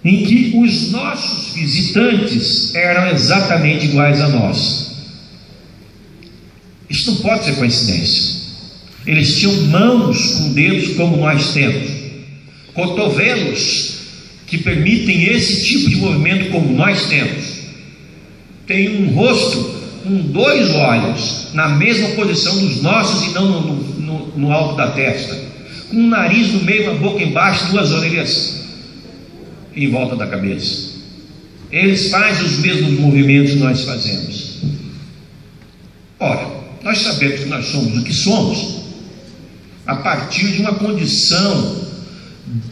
em que os nossos visitantes eram exatamente iguais a nós. Isso não pode ser coincidência. Eles tinham mãos com dedos como nós temos, cotovelos que permitem esse tipo de movimento como nós temos, tem um rosto com 2 olhos na mesma posição dos nossos e não no alto da testa, com um nariz no meio, uma boca embaixo, 2 orelhas em volta da cabeça. Eles fazem os mesmos movimentos que nós fazemos. Ora, nós sabemos que nós somos o que somos a partir de uma condição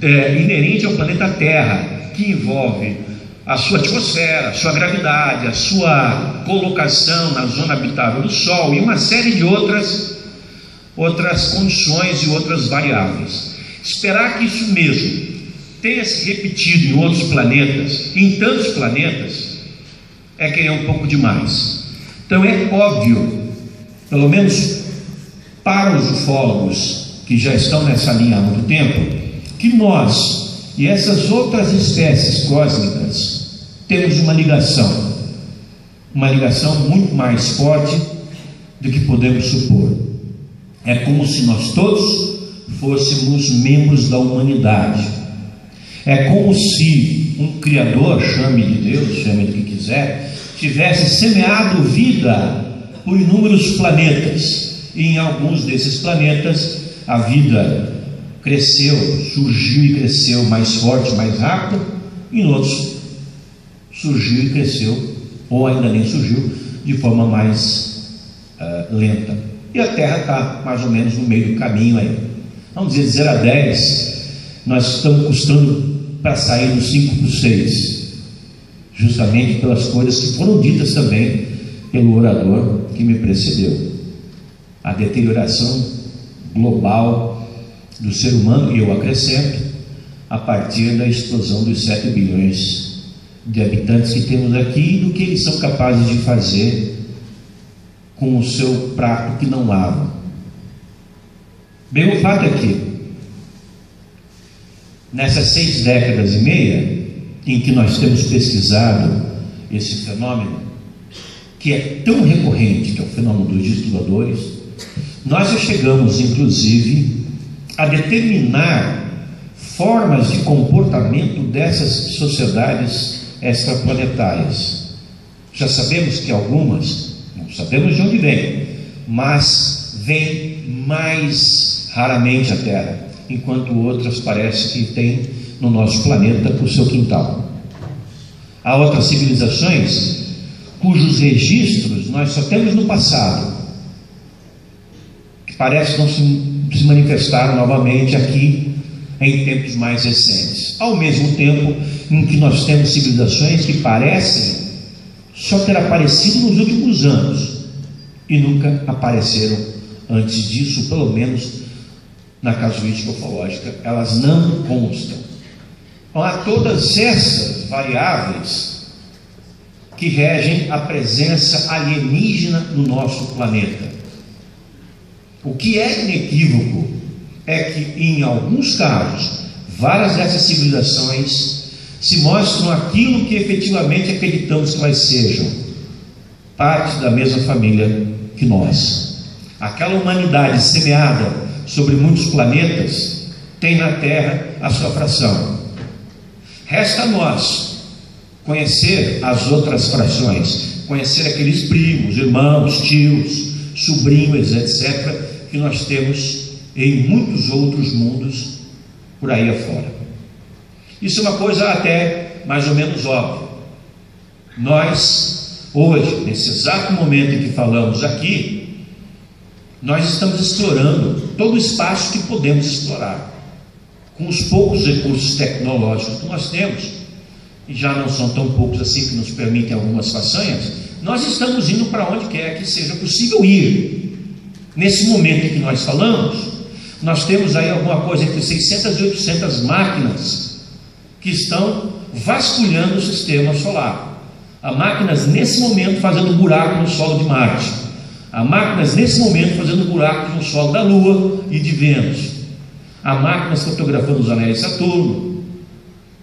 inerente ao planeta Terra, que envolve a sua atmosfera, a sua gravidade, a sua colocação na zona habitável do Sol e uma série de outras condições e outras variáveis. Esperar que isso mesmo tenha se repetido em outros planetas, em tantos planetas, é querer um pouco demais. Então é óbvio, pelo menos para os ufólogos que já estão nessa linha há muito tempo, que nós e essas outras espécies cósmicas temos uma ligação muito mais forte do que podemos supor. É como se nós todos fôssemos membros da humanidade. É como se um Criador, chame de Deus, chame do que quiser, tivesse semeado vida por inúmeros planetas, e em alguns desses planetas a vida cresceu, surgiu e cresceu mais forte, mais rápido, e em outros surgiu e cresceu, ou ainda nem surgiu, de forma mais lenta. E a Terra está mais ou menos no meio do caminho aí. Vamos dizer, de 0 a 10, nós estamos custando para sair do 5 para o 6, justamente pelas coisas que foram ditas também pelo orador que me precedeu. A deterioração global do ser humano, e eu acrescento, a partir da explosão dos 7 bilhões de habitantes que temos aqui e do que eles são capazes de fazer com o seu prato que não lava. Bem, o fato é que nessas 6 décadas e meia em que nós temos pesquisado esse fenômeno, que é tão recorrente, que é o fenômeno dos disturpadores, nós já chegamos inclusive a determinar formas de comportamento dessas sociedades extraplanetárias. Já sabemos que algumas, não sabemos de onde vêm, mas vêm mais raramente à Terra, enquanto outras parece que têm no nosso planeta o seu quintal. Há outras civilizações cujos registros nós só temos no passado, que parece não se manifestaram novamente aqui em tempos mais recentes, ao mesmo tempo em que nós temos civilizações que parecem só ter aparecido nos últimos anos e nunca apareceram antes disso, pelo menos na casuística ufológica, elas não constam. Então, há todas essas variáveis que regem a presença alienígena no nosso planeta. O que é inequívoco é que, em alguns casos, várias dessas civilizações se mostram aquilo que efetivamente acreditamos que elas sejam, parte da mesma família que nós. Aquela humanidade semeada sobre muitos planetas tem na Terra a sua fração. Resta a nós conhecer as outras frações, conhecer aqueles primos, irmãos, tios, sobrinhos, etc., que nós temos em muitos outros mundos por aí afora. Isso é uma coisa até mais ou menos óbvia. Nós, hoje, nesse exato momento em que falamos aqui, nós estamos explorando todo o espaço que podemos explorar, com os poucos recursos tecnológicos que nós temos, e já não são tão poucos assim que nos permitem algumas façanhas. Nós estamos indo para onde quer que seja possível ir. Nesse momento em que nós falamos, nós temos aí alguma coisa entre 600 e 800 máquinas que estão vasculhando o sistema solar. Há máquinas nesse momento fazendo buraco no solo de Marte. Há máquinas nesse momento fazendo buracos no solo da Lua e de Vênus. Há máquinas fotografando os anéis de Saturno,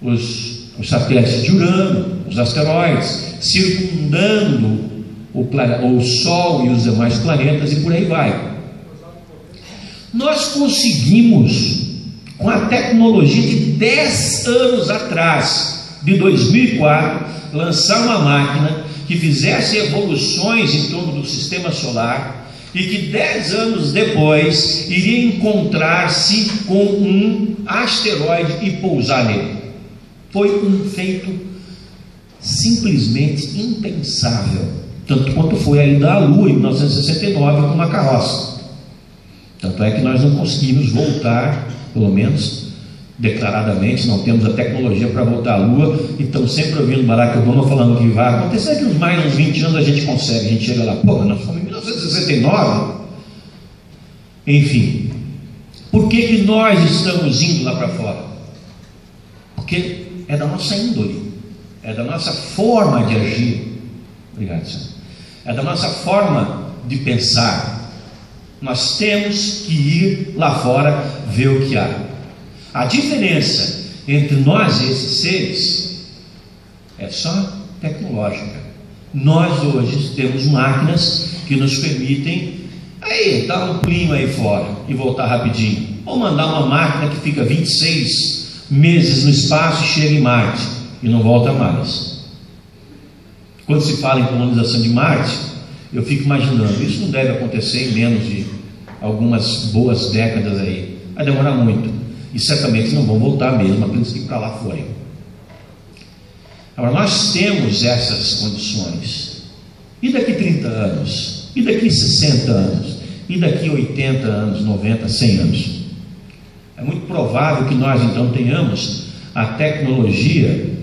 os os satélites de Urano, os asteroides, circundando o Sol e os demais planetas e por aí vai. Nós conseguimos, com a tecnologia de 10 anos atrás, de 2004, lançar uma máquina que fizesse evoluções em torno do sistema solar e que 10 anos depois iria encontrar-se com um asteroide e pousar nele. Foi um feito simplesmente impensável, tanto quanto foi a ida à Lua em 1969 com uma carroça. Tanto é que nós não conseguimos voltar, pelo menos declaradamente, não temos a tecnologia para voltar à Lua, e estamos sempre ouvindo Barack Obama falando que vai acontecer que mais uns 20 anos a gente consegue, a gente chega lá, pô, nós fomos em 1969. Enfim, por que nós estamos indo lá para fora? Porque é da nossa índole, é da nossa forma de agir. Obrigado, senhor. É da nossa forma de pensar. Nós temos que ir lá fora ver o que há. A diferença entre nós e esses seres é só tecnológica. Nós hoje temos máquinas que nos permitem dar um clima aí fora e voltar rapidinho, ou mandar uma máquina que fica 26 meses no espaço e chega em Marte e não volta mais. Quando se fala em colonização de Marte, eu fico imaginando, isso não deve acontecer em menos de algumas boas décadas aí, vai demorar muito, e certamente não vão voltar mesmo, aqueles que para lá forem. Agora, nós temos essas condições, e daqui 30 anos, e daqui 60 anos, e daqui 80 anos, 90, 100 anos, é muito provável que nós então tenhamos a tecnologia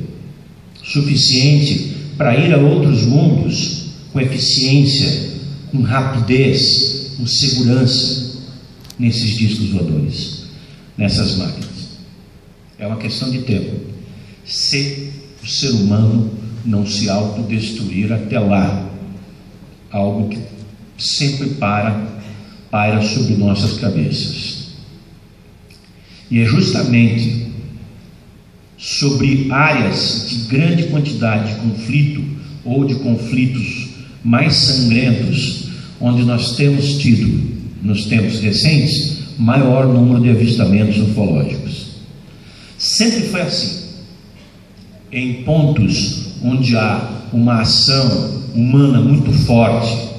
suficiente para ir a outros mundos com eficiência, com rapidez, com segurança, nesses discos voadores, nessas máquinas. É uma questão de tempo, se o ser humano não se autodestruir até lá, algo que sempre paira sobre nossas cabeças. E é justamente sobre áreas de grande quantidade de conflito ou de conflitos mais sangrentos, onde nós temos tido, nos tempos recentes, maior número de avistamentos ufológicos. Sempre foi assim. Em pontos onde há uma ação humana muito forte,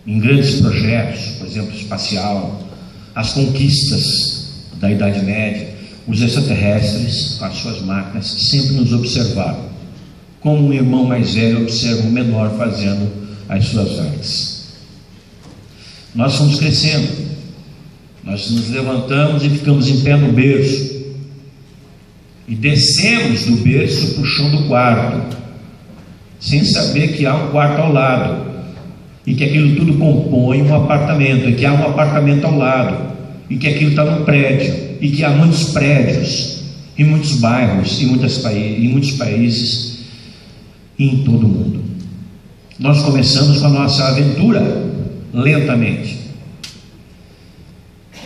em grandes projetos, por exemplo, espacial, as conquistas da Idade Média, os extraterrestres, com as suas máquinas, sempre nos observaram, como um irmão mais velho observa o menor fazendo as suas artes. Nós fomos crescendo, nós nos levantamos e ficamos em pé no berço, e descemos do berço para o chão do quarto, sem saber que há um quarto ao lado, e que aquilo tudo compõe um apartamento, e que há um apartamento ao lado, e que aquilo está num prédio, e que há muitos prédios, em muitos bairros, em muitos países, e em todo o mundo. Nós começamos com a nossa aventura lentamente,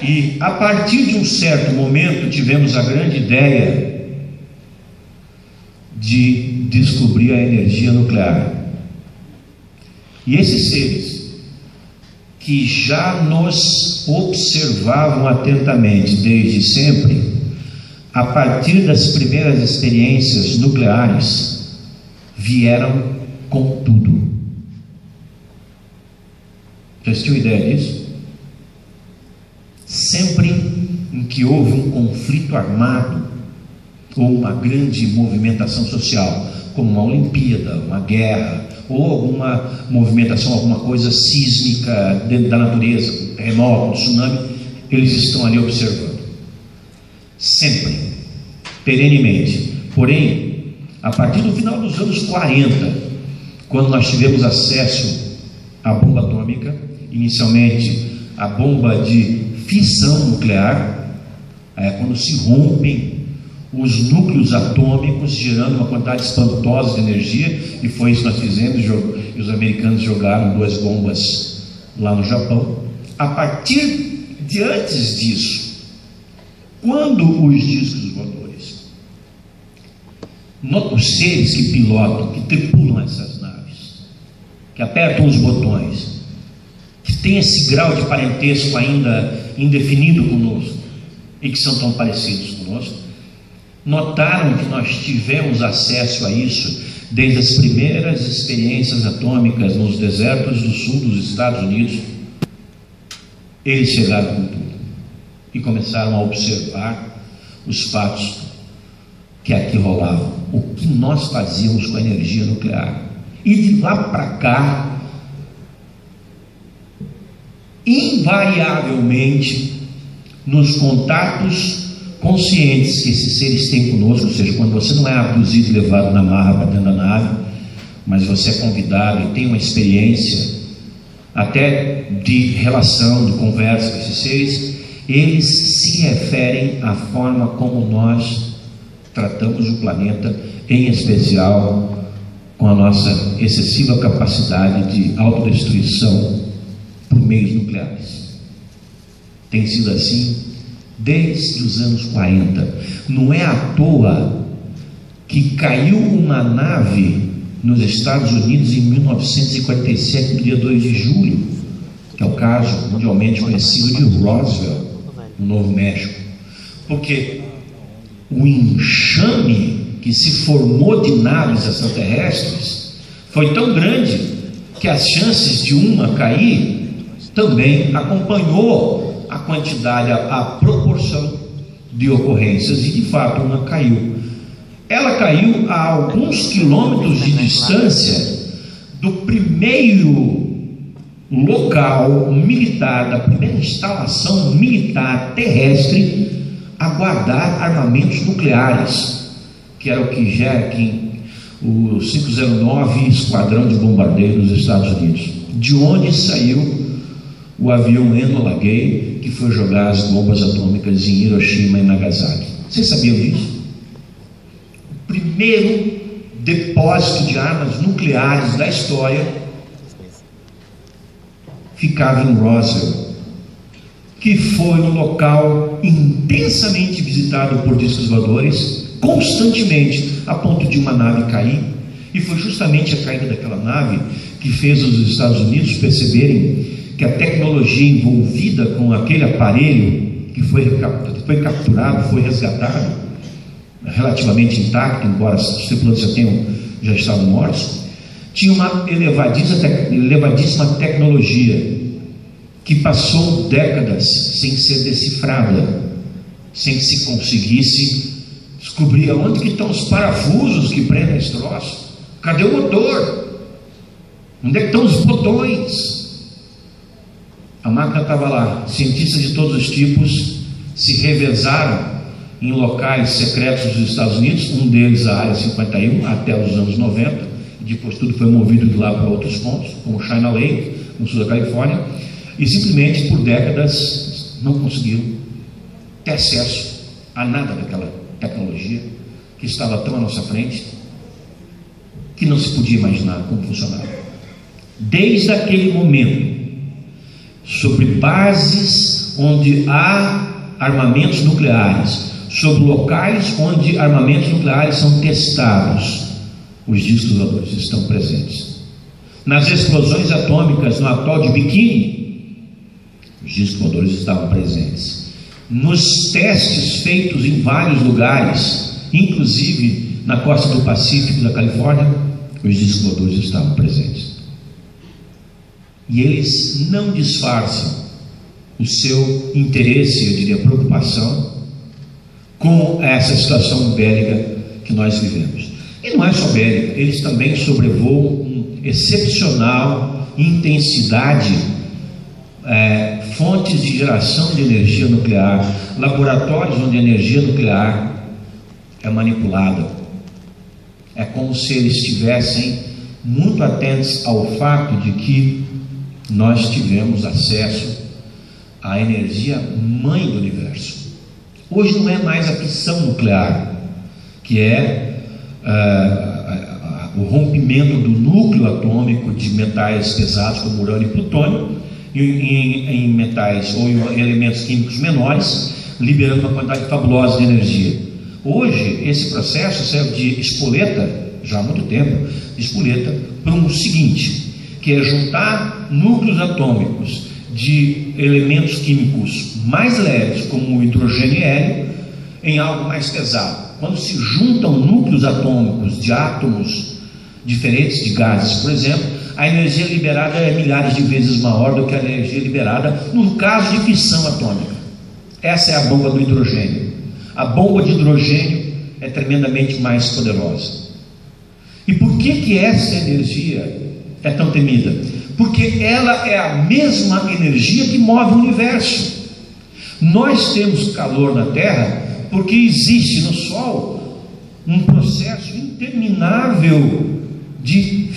e a partir de um certo momento tivemos a grande ideia de descobrir a energia nuclear. E esses seres que já nos observavam atentamente desde sempre, a partir das primeiras experiências nucleares, vieram com tudo. Vocês tinham ideia disso? Sempre em que houve um conflito armado ou uma grande movimentação social, como uma Olimpíada, uma guerra, ou alguma movimentação, alguma coisa sísmica dentro da natureza, terremoto, tsunami, eles estão ali observando. Sempre, perenemente. Porém, a partir do final dos anos 40, quando nós tivemos acesso à bomba atômica, inicialmente a bomba de fissão nuclear, é quando se rompem os núcleos atômicos, gerando uma quantidade espantosa de energia, e foi isso que nós fizemos, e os americanos jogaram 2 bombas lá no Japão. A partir de antes disso, quando os discos voadores os seres que pilotam, que tripulam essas naves, que apertam os botões, que têm esse grau de parentesco ainda indefinido conosco e que são tão parecidos conosco, notaram que nós tivemos acesso a isso desde as primeiras experiências atômicas nos desertos do sul dos Estados Unidos. Eles chegaram com tudo e começaram a observar os fatos que aqui rolavam, o que nós fazíamos com a energia nuclear. E de lá para cá, invariavelmente, nos contatos conscientes que esses seres têm conosco, ou seja, quando você não é abduzido e levado na marra para dentro da nave, mas você é convidado e tem uma experiência até de relação, de conversa com esses seres, eles se referem à forma como nós tratamos o planeta, em especial com a nossa excessiva capacidade de autodestruição por meios nucleares. Tem sido assim desde os anos 40. Não é à toa que caiu uma nave nos Estados Unidos em 1947, no dia 2 de julho, que é o caso mundialmente conhecido de Roswell, no Novo México, porque o enxame que se formou de naves extraterrestres foi tão grande que as chances de uma cair também acompanhou a quantidade, a proporção de ocorrências, e de fato uma caiu. Ela caiu a alguns quilômetros de distância do primeiro local militar, da primeira instalação militar terrestre a guardar armamentos nucleares, que era o o 509 Esquadrão de Bombardeio dos Estados Unidos, de onde saiu o avião Enola Gay, que foi jogar as bombas atômicas em Hiroshima e Nagasaki. Vocês sabiam disso? O primeiro depósito de armas nucleares da história ficava em Roswell, que foi um local intensamente visitado por discos voadores, constantemente, a ponto de uma nave cair. E foi justamente a caída daquela nave que fez os Estados Unidos perceberem que a tecnologia envolvida com aquele aparelho que foi capturado, foi resgatado, relativamente intacto, embora os tripulantes já estavam mortos, tinha uma elevadíssima tecnologia que passou décadas sem ser decifrada, sem que se conseguisse descobrir aonde que estão os parafusos que prendem esse troço. Cadê o motor? Onde é que estão os botões? A máquina estava lá. Cientistas de todos os tipos se revezaram em locais secretos dos Estados Unidos, um deles a Área 51, até os anos 90, e depois tudo foi movido de lá para outros pontos, como China Lake, no sul da Califórnia, e simplesmente por décadas não conseguiram ter acesso a nada daquela tecnologia que estava tão à nossa frente que não se podia imaginar como funcionava. Desde aquele momento, sobre bases onde há armamentos nucleares, sobre locais onde armamentos nucleares são testados, os discos voadores estão presentes. Nas explosões atômicas no atol de Bikini, os discos voadores estavam presentes. Nos testes feitos em vários lugares, inclusive na costa do Pacífico da Califórnia, os discos voadores estavam presentes. E eles não disfarçam o seu interesse, eu diria preocupação, com essa situação bélica que nós vivemos. E não é só bélica, eles também sobrevoam com excepcional intensidade fontes de geração de energia nuclear, laboratórios onde a energia nuclear é manipulada. É como se eles estivessem muito atentos ao fato de que nós tivemos acesso à energia mãe do universo. Hoje não é mais a fissão nuclear, que é o rompimento do núcleo atômico de metais pesados como urânio e plutônio em metais ou em elementos químicos menores, liberando uma quantidade fabulosa de energia. Hoje, esse processo serve de espoleta, já há muito tempo, de espoleta, para o seguinte, que é juntar núcleos atômicos de elementos químicos mais leves, como o hidrogênio e hélio, em algo mais pesado. Quando se juntam núcleos atômicos de átomos diferentes de gases, por exemplo, a energia liberada é milhares de vezes maior do que a energia liberada no caso de fissão atômica. Essa é a bomba do hidrogênio. A bomba de hidrogênio é tremendamente mais poderosa. E por que essa energia é tão temida? Porque ela é a mesma energia que move o universo. Nós temos calor na Terra porque existe no Sol um processo interminável de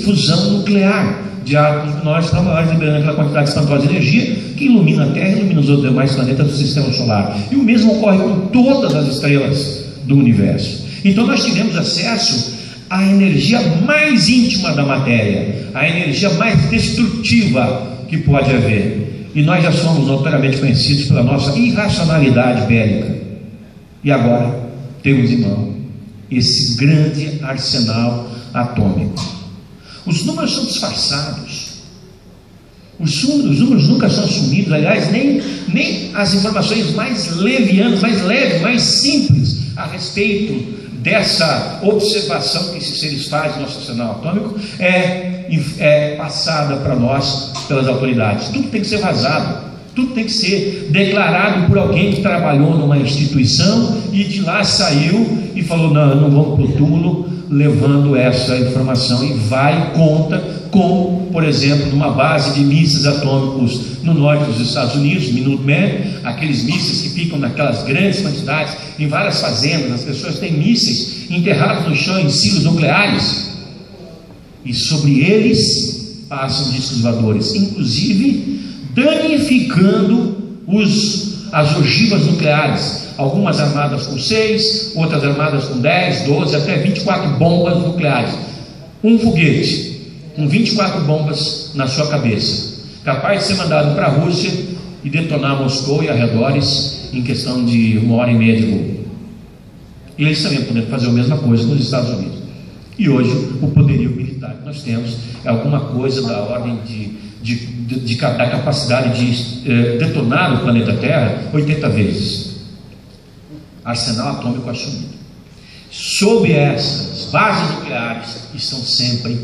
fusão nuclear de átomos menores para maiores, liberando aquela quantidade espantosa de energia que ilumina a Terra e ilumina os outros demais planetas do Sistema Solar. E o mesmo ocorre com todas as estrelas do universo. Então nós tivemos acesso à energia mais íntima da matéria, a energia mais destrutiva que pode haver. E nós já somos notoriamente conhecidos pela nossa irracionalidade bélica. E agora temos em mão esse grande arsenal atômico. Os números são disfarçados. Os números nunca são assumidos. Aliás, nem as informações mais levianas, mais leves, mais simples a respeito dessa observação que esses seres fazem no nosso arsenal atômico é passada para nós pelas autoridades. Tudo tem que ser vazado. Tudo tem que ser declarado por alguém que trabalhou numa instituição e de lá saiu e falou: não vamos para o túmulo levando essa informação, e vai e conta com, por exemplo, numa base de mísseis atômicos no norte dos Estados Unidos, Minuteman, aqueles mísseis que ficam naquelas grandes quantidades em várias fazendas. As pessoas têm mísseis enterrados no chão em silos nucleares, e sobre eles passam discos voadores, inclusive danificando as ogivas nucleares, algumas armadas com 6, outras armadas com 10, 12, até 24 bombas nucleares. Um foguete com 24 bombas na sua cabeça, capaz de ser mandado para a Rússia e detonar Moscou e arredores em questão de 1h30 de voo. E eles também podem fazer a mesma coisa nos Estados Unidos. E hoje o poderio militar que nós temos é alguma coisa da ordem da capacidade de detonar o planeta Terra 80 vezes. Arsenal atômico assumido. Sob essas bases nucleares estão sempre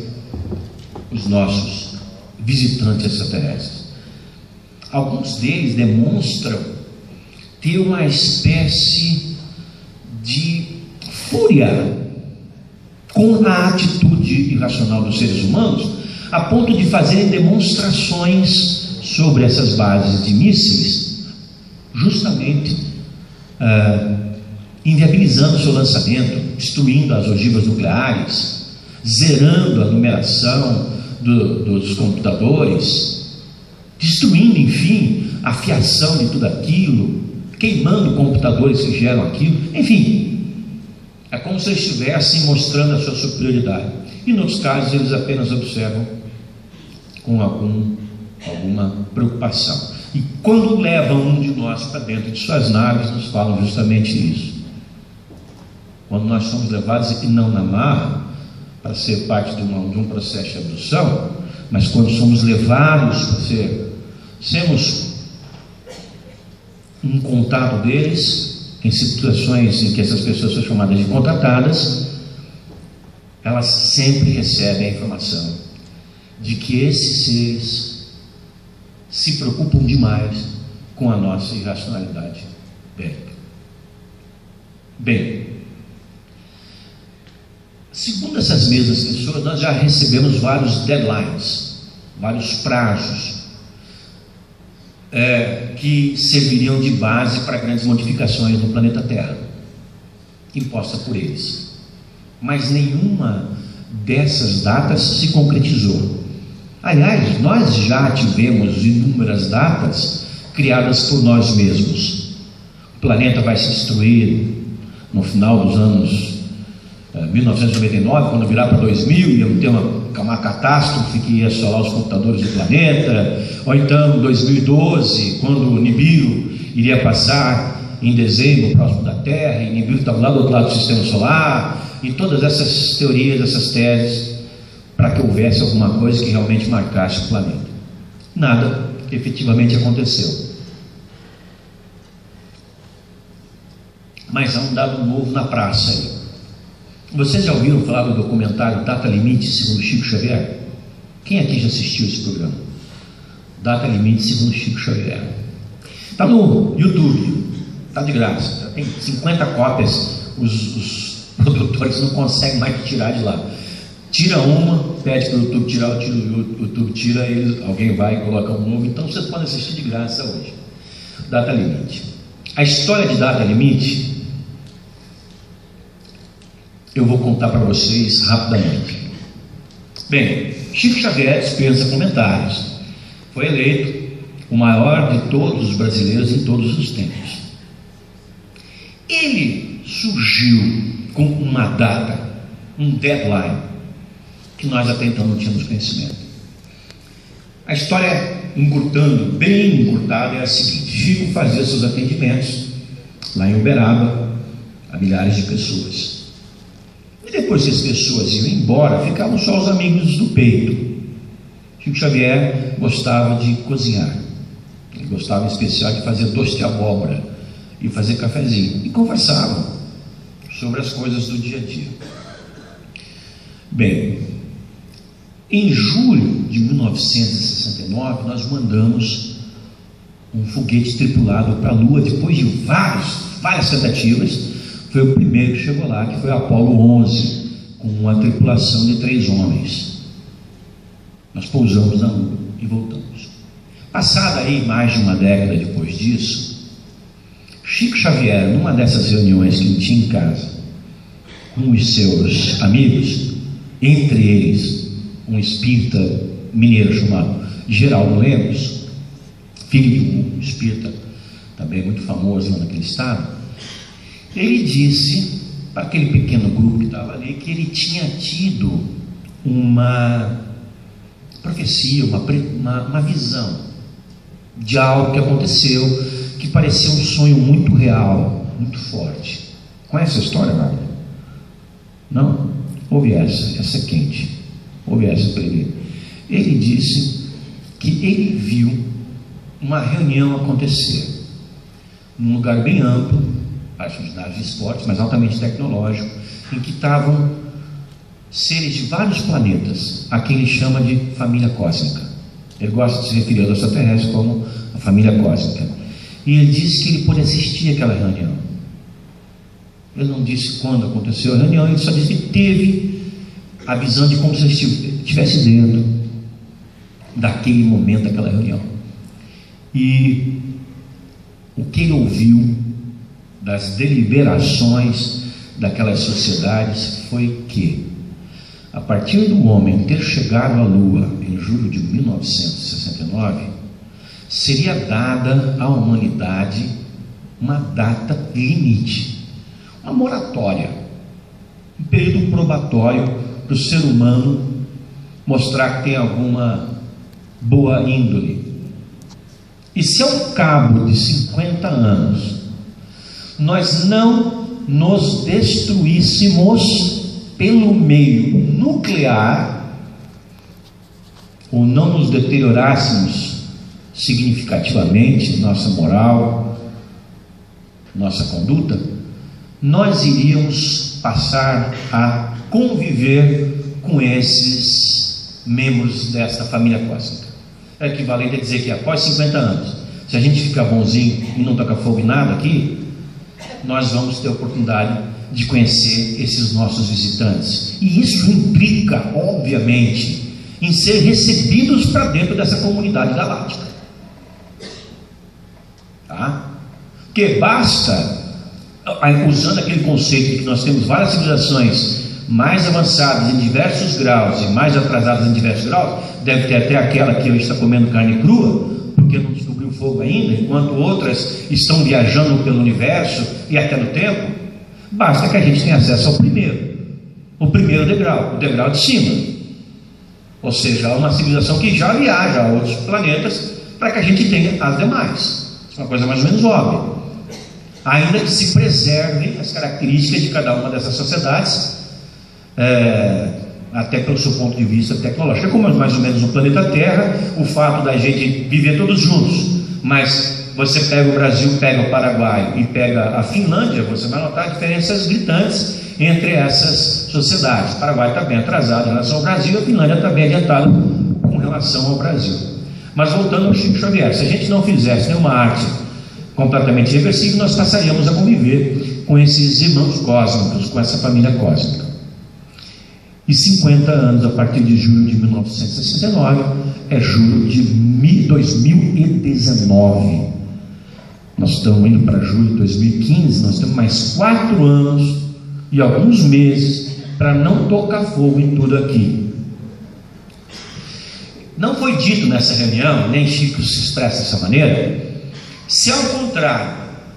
os nossos visitantes extraterrestres. Alguns deles demonstram ter uma espécie de fúria com a atitude irracional dos seres humanos, a ponto de fazerem demonstrações sobre essas bases de mísseis, justamente inviabilizando o seu lançamento, destruindo as ogivas nucleares, zerando a numeração dos computadores, destruindo, enfim, a fiação de tudo aquilo, queimando computadores que geram aquilo, enfim. É como se eles estivessem mostrando a sua superioridade. E, em outros casos, eles apenas observam com alguma preocupação. E quando levam um de nós para dentro de suas naves, nos falam justamente isso. Quando nós somos levados, e não na marra, para ser parte de um processo de abdução, mas quando somos levados para sermos um contato deles, em situações em que essas pessoas são chamadas de contatadas, elas sempre recebem a informação de que esses seres se preocupam demais com a nossa irracionalidade bélica. Bem, segundo essas mesmas pessoas, nós já recebemos vários deadlines, vários prazos que serviriam de base para grandes modificações no planeta Terra, imposta por eles. Mas nenhuma dessas datas se concretizou. Aliás, nós já tivemos inúmeras datas criadas por nós mesmos. O planeta vai se destruir no final dos anos 1999, quando virar para 2000, ia ter uma catástrofe que ia assolar os computadores do planeta, ou então 2012, quando o Nibiru iria passar em dezembro, próximo da Terra, e Nibiru estava lá do outro lado do sistema solar, e todas essas teorias, essas teses, para que houvesse alguma coisa que realmente marcasse o planeta. Nada efetivamente aconteceu. Mas há um dado novo na praça aí. Vocês já ouviram falar do documentário Data Limite, segundo Chico Xavier? Quem aqui já assistiu esse programa? Data Limite, segundo Chico Xavier. Está no YouTube, está de graça. Já tem 50 cópias, os produtores não conseguem mais tirar de lá. Tira uma, pede para o YouTube tirar, o YouTube tira, alguém vai e coloca um novo. Então vocês podem assistir de graça hoje. Data Limite. A história de Data Limite eu vou contar para vocês rapidamente. Bem, Chico Xavier dispensa comentários. Foi eleito o maior de todos os brasileiros em todos os tempos. Ele surgiu com uma data, um deadline, que nós até então não tínhamos conhecimento. A história, encurtando, bem encurtada, é a seguinte: Chico fazia seus atendimentos lá em Uberaba a milhares de pessoas. E depois que as pessoas iam embora, ficavam só os amigos do peito. Chico Xavier gostava de cozinhar. Ele gostava em especial de fazer doce de abóbora e fazer cafezinho. E conversavam sobre as coisas do dia a dia. Bem, em julho de 1969, nós mandamos um foguete tripulado para a Lua, depois de várias tentativas. Foi o primeiro que chegou lá, que foi Apolo 11, com uma tripulação de 3 homens. Nós pousamos na Lua e voltamos. Passada aí mais de uma década depois disso, Chico Xavier, numa dessas reuniões que ele tinha em casa, com os seus amigos, entre eles um espírita mineiro chamado Geraldo Lemos, filho de um espírita também muito famoso lá naquele estado, ele disse para aquele pequeno grupo que estava ali que ele tinha tido uma profecia, uma visão de algo que aconteceu, que parecia um sonho muito real, muito forte. Conhece a história, Mário? Não? Ouve essa é quente. Ouve essa primeiro. Ele disse que ele viu uma reunião acontecer num lugar bem amplo, acho de ginásio de esportes, mas altamente tecnológico, em que estavam seres de vários planetas, a quem ele chama de família cósmica. Ele gosta de se referir aos extraterrestres como a família cósmica. E ele disse que ele pôde assistir àquela reunião. Ele não disse quando aconteceu a reunião, ele só disse que teve a visão de como se ele estivesse dentro daquele momento, daquela reunião. E o que ele ouviu das deliberações daquelas sociedades foi que, a partir do homem ter chegado à Lua em julho de 1969, seria dada à humanidade uma data limite, uma moratória, um período probatório para o ser humano mostrar que tem alguma boa índole. E se ao cabo de 50 anos nós não nos destruíssemos pelo meio nuclear, ou não nos deteriorássemos significativamente nossa moral, nossa conduta, nós iríamos passar a conviver com esses membros desta família cósmica. É equivalente a dizer que após 50 anos, se a gente ficar bonzinho e não tocar fogo em nada aqui, nós vamos ter a oportunidade de conhecer esses nossos visitantes. E isso implica, obviamente, em ser recebidos para dentro dessa comunidade galáctica. Tá? Porque basta, usando aquele conceito de que nós temos várias civilizações mais avançadas em diversos graus e mais atrasadas em diversos graus, deve ter até aquela que hoje está comendo carne crua, porque não descobriu fogo ainda, enquanto outras estão viajando pelo universo e até no tempo. Basta que a gente tenha acesso ao primeiro degrau, o degrau de cima, ou seja, uma civilização que já viaja a outros planetas para que a gente tenha as demais. Isso é uma coisa mais ou menos óbvia. ainda que se preservem as características de cada uma dessas sociedades, até pelo seu ponto de vista tecnológico. É como mais ou menos no planeta Terra, o fato da gente viver todos juntos, mas você pega o Brasil, pega o Paraguai e pega a Finlândia, você vai notar diferenças gritantes entre essas sociedades. O Paraguai está bem atrasado em relação ao Brasil, a Finlândia está bem adiantada com relação ao Brasil. Mas voltando ao Chico Xavier, se a gente não fizesse nenhuma arte completamente reversível, nós passaríamos a conviver com esses irmãos cósmicos, com essa família cósmica. E 50 anos a partir de julho de 1969 é julho de 2019. Nós estamos indo para julho de 2015, nós temos mais 4 anos e alguns meses para não tocar fogo em tudo aqui. Não foi dito nessa reunião, nem Chico se expressa dessa maneira, se ao contrário,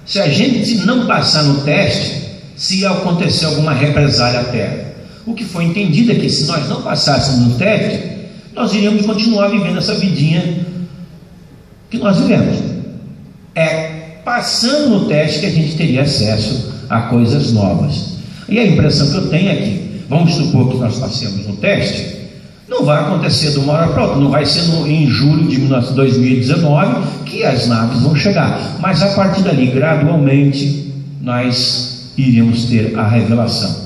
se a gente não passar no teste, se ia acontecer alguma represália à Terra. O que foi entendido é que se nós não passássemos no teste, nós iríamos continuar vivendo essa vidinha que nós vivemos. É passando no teste que a gente teria acesso a coisas novas. E a impressão que eu tenho é que, vamos supor que nós passemos no teste, não vai acontecer de uma hora para outra, não vai ser em julho de 2019 que as naves vão chegar, mas a partir dali, gradualmente, nós iríamos ter a revelação.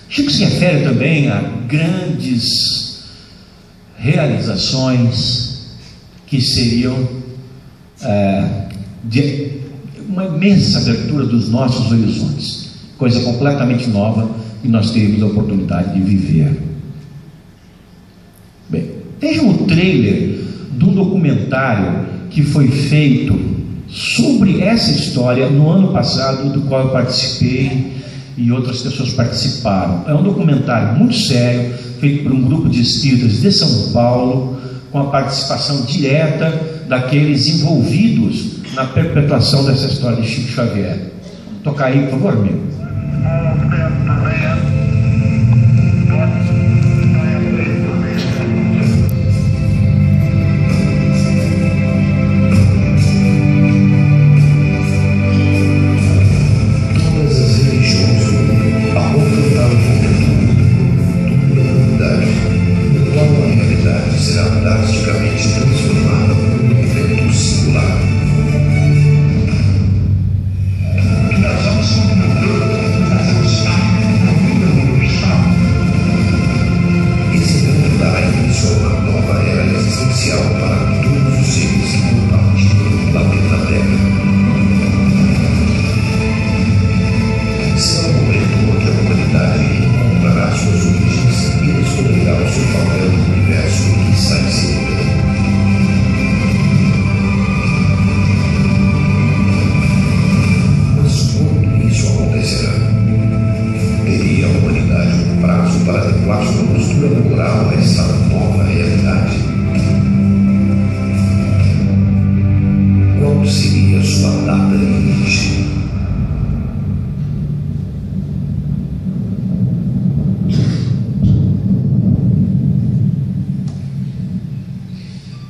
Chico se refere também a grandes realizações que seriam de uma imensa abertura dos nossos horizontes, coisa completamente nova e nós teríamos a oportunidade de viver. Bem, vejam o trailer de um documentário que foi feito sobre essa história no ano passado, do qual eu participei e outras pessoas participaram. É um documentário muito sério, feito por um grupo de espíritas de São Paulo, com a participação direta daqueles envolvidos na perpetuação dessa história de Chico Xavier. Vou tocar aí, por favor, amigo.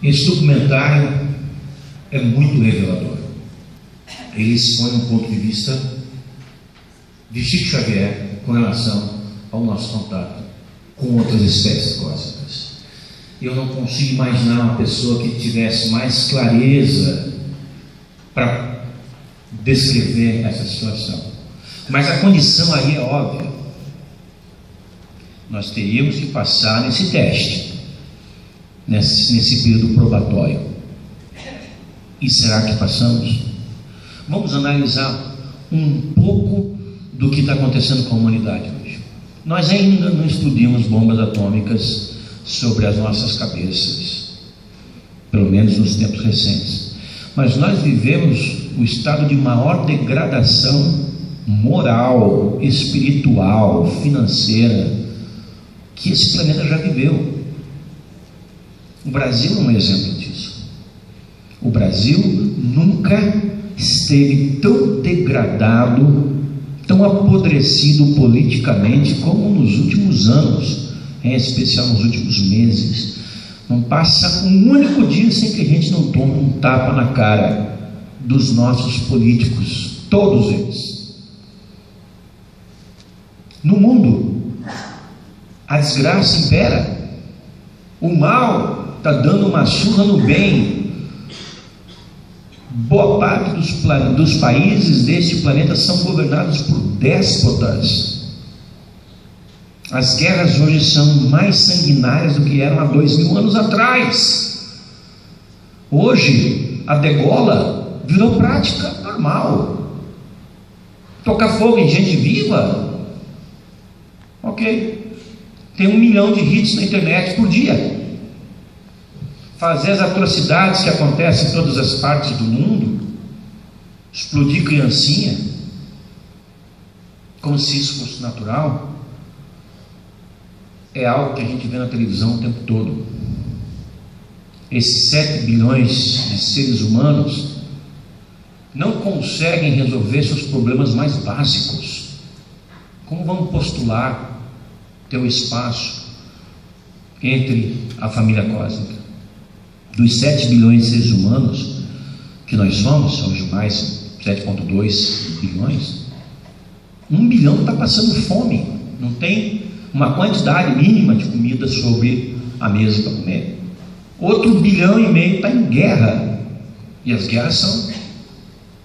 Esse documentário é muito revelador. Ele expõe um ponto de vista de Chico Xavier com relação ao nosso contato com outras espécies cósmicas. Eu não consigo imaginar uma pessoa que tivesse mais clareza para descrever essa situação. Mas a condição aí é óbvia. Nós teríamos que passar nesse teste, nesse período probatório. E será que passamos? Vamos analisar um pouco do que está acontecendo com a humanidade hoje. Nós ainda não explodimos bombas atômicas sobre as nossas cabeças, pelo menos nos tempos recentes, mas nós vivemos o estado de maior degradação moral, espiritual, financeira que esse planeta já viveu. O Brasil é um exemplo disso. O Brasil nunca esteve tão degradado, tão apodrecido politicamente como nos últimos anos, em especial nos últimos meses. Não passa um único dia sem que a gente não tome um tapa na cara dos nossos políticos, Todos eles. No mundo, a desgraça impera. O mal está dando uma surra no bem. Boa parte dos países deste planeta são governados por déspotas. As guerras hoje são mais sanguinárias do que eram há 2000 anos atrás. Hoje, a degola virou prática normal. Tocar fogo em gente viva? Ok. Tem 1 milhão de hits na internet por dia. Fazer as atrocidades que acontecem em todas as partes do mundo, explodir criancinha, como se isso fosse natural, é algo que a gente vê na televisão o tempo todo. Esses 7 bilhões de seres humanos não conseguem resolver seus problemas mais básicos. Como vamos postular ter um espaço entre a família cósmica? Dos 7 bilhões de seres humanos que nós somos mais 7,2 bilhões, 1 bilhão está passando fome, não tem uma quantidade mínima de comida sobre a mesa para comer. Outro 1,5 bilhão está em guerra, e as guerras são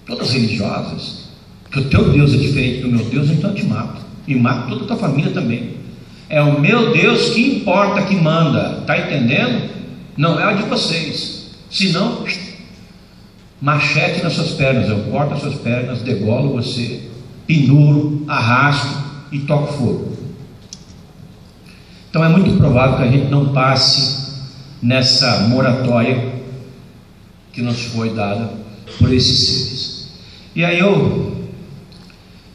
todas religiosas, porque o teu Deus é diferente do meu Deus, então eu te mato, e mato toda a tua família também. É o meu Deus que importa, que manda, está entendendo? Não é o de vocês. Senão, machete nas suas pernas, eu corto as suas pernas, degolo você, penduro, arrasto e toco fogo. Então é muito provável que a gente não passe nessa moratória que nos foi dada por esses seres. E aí eu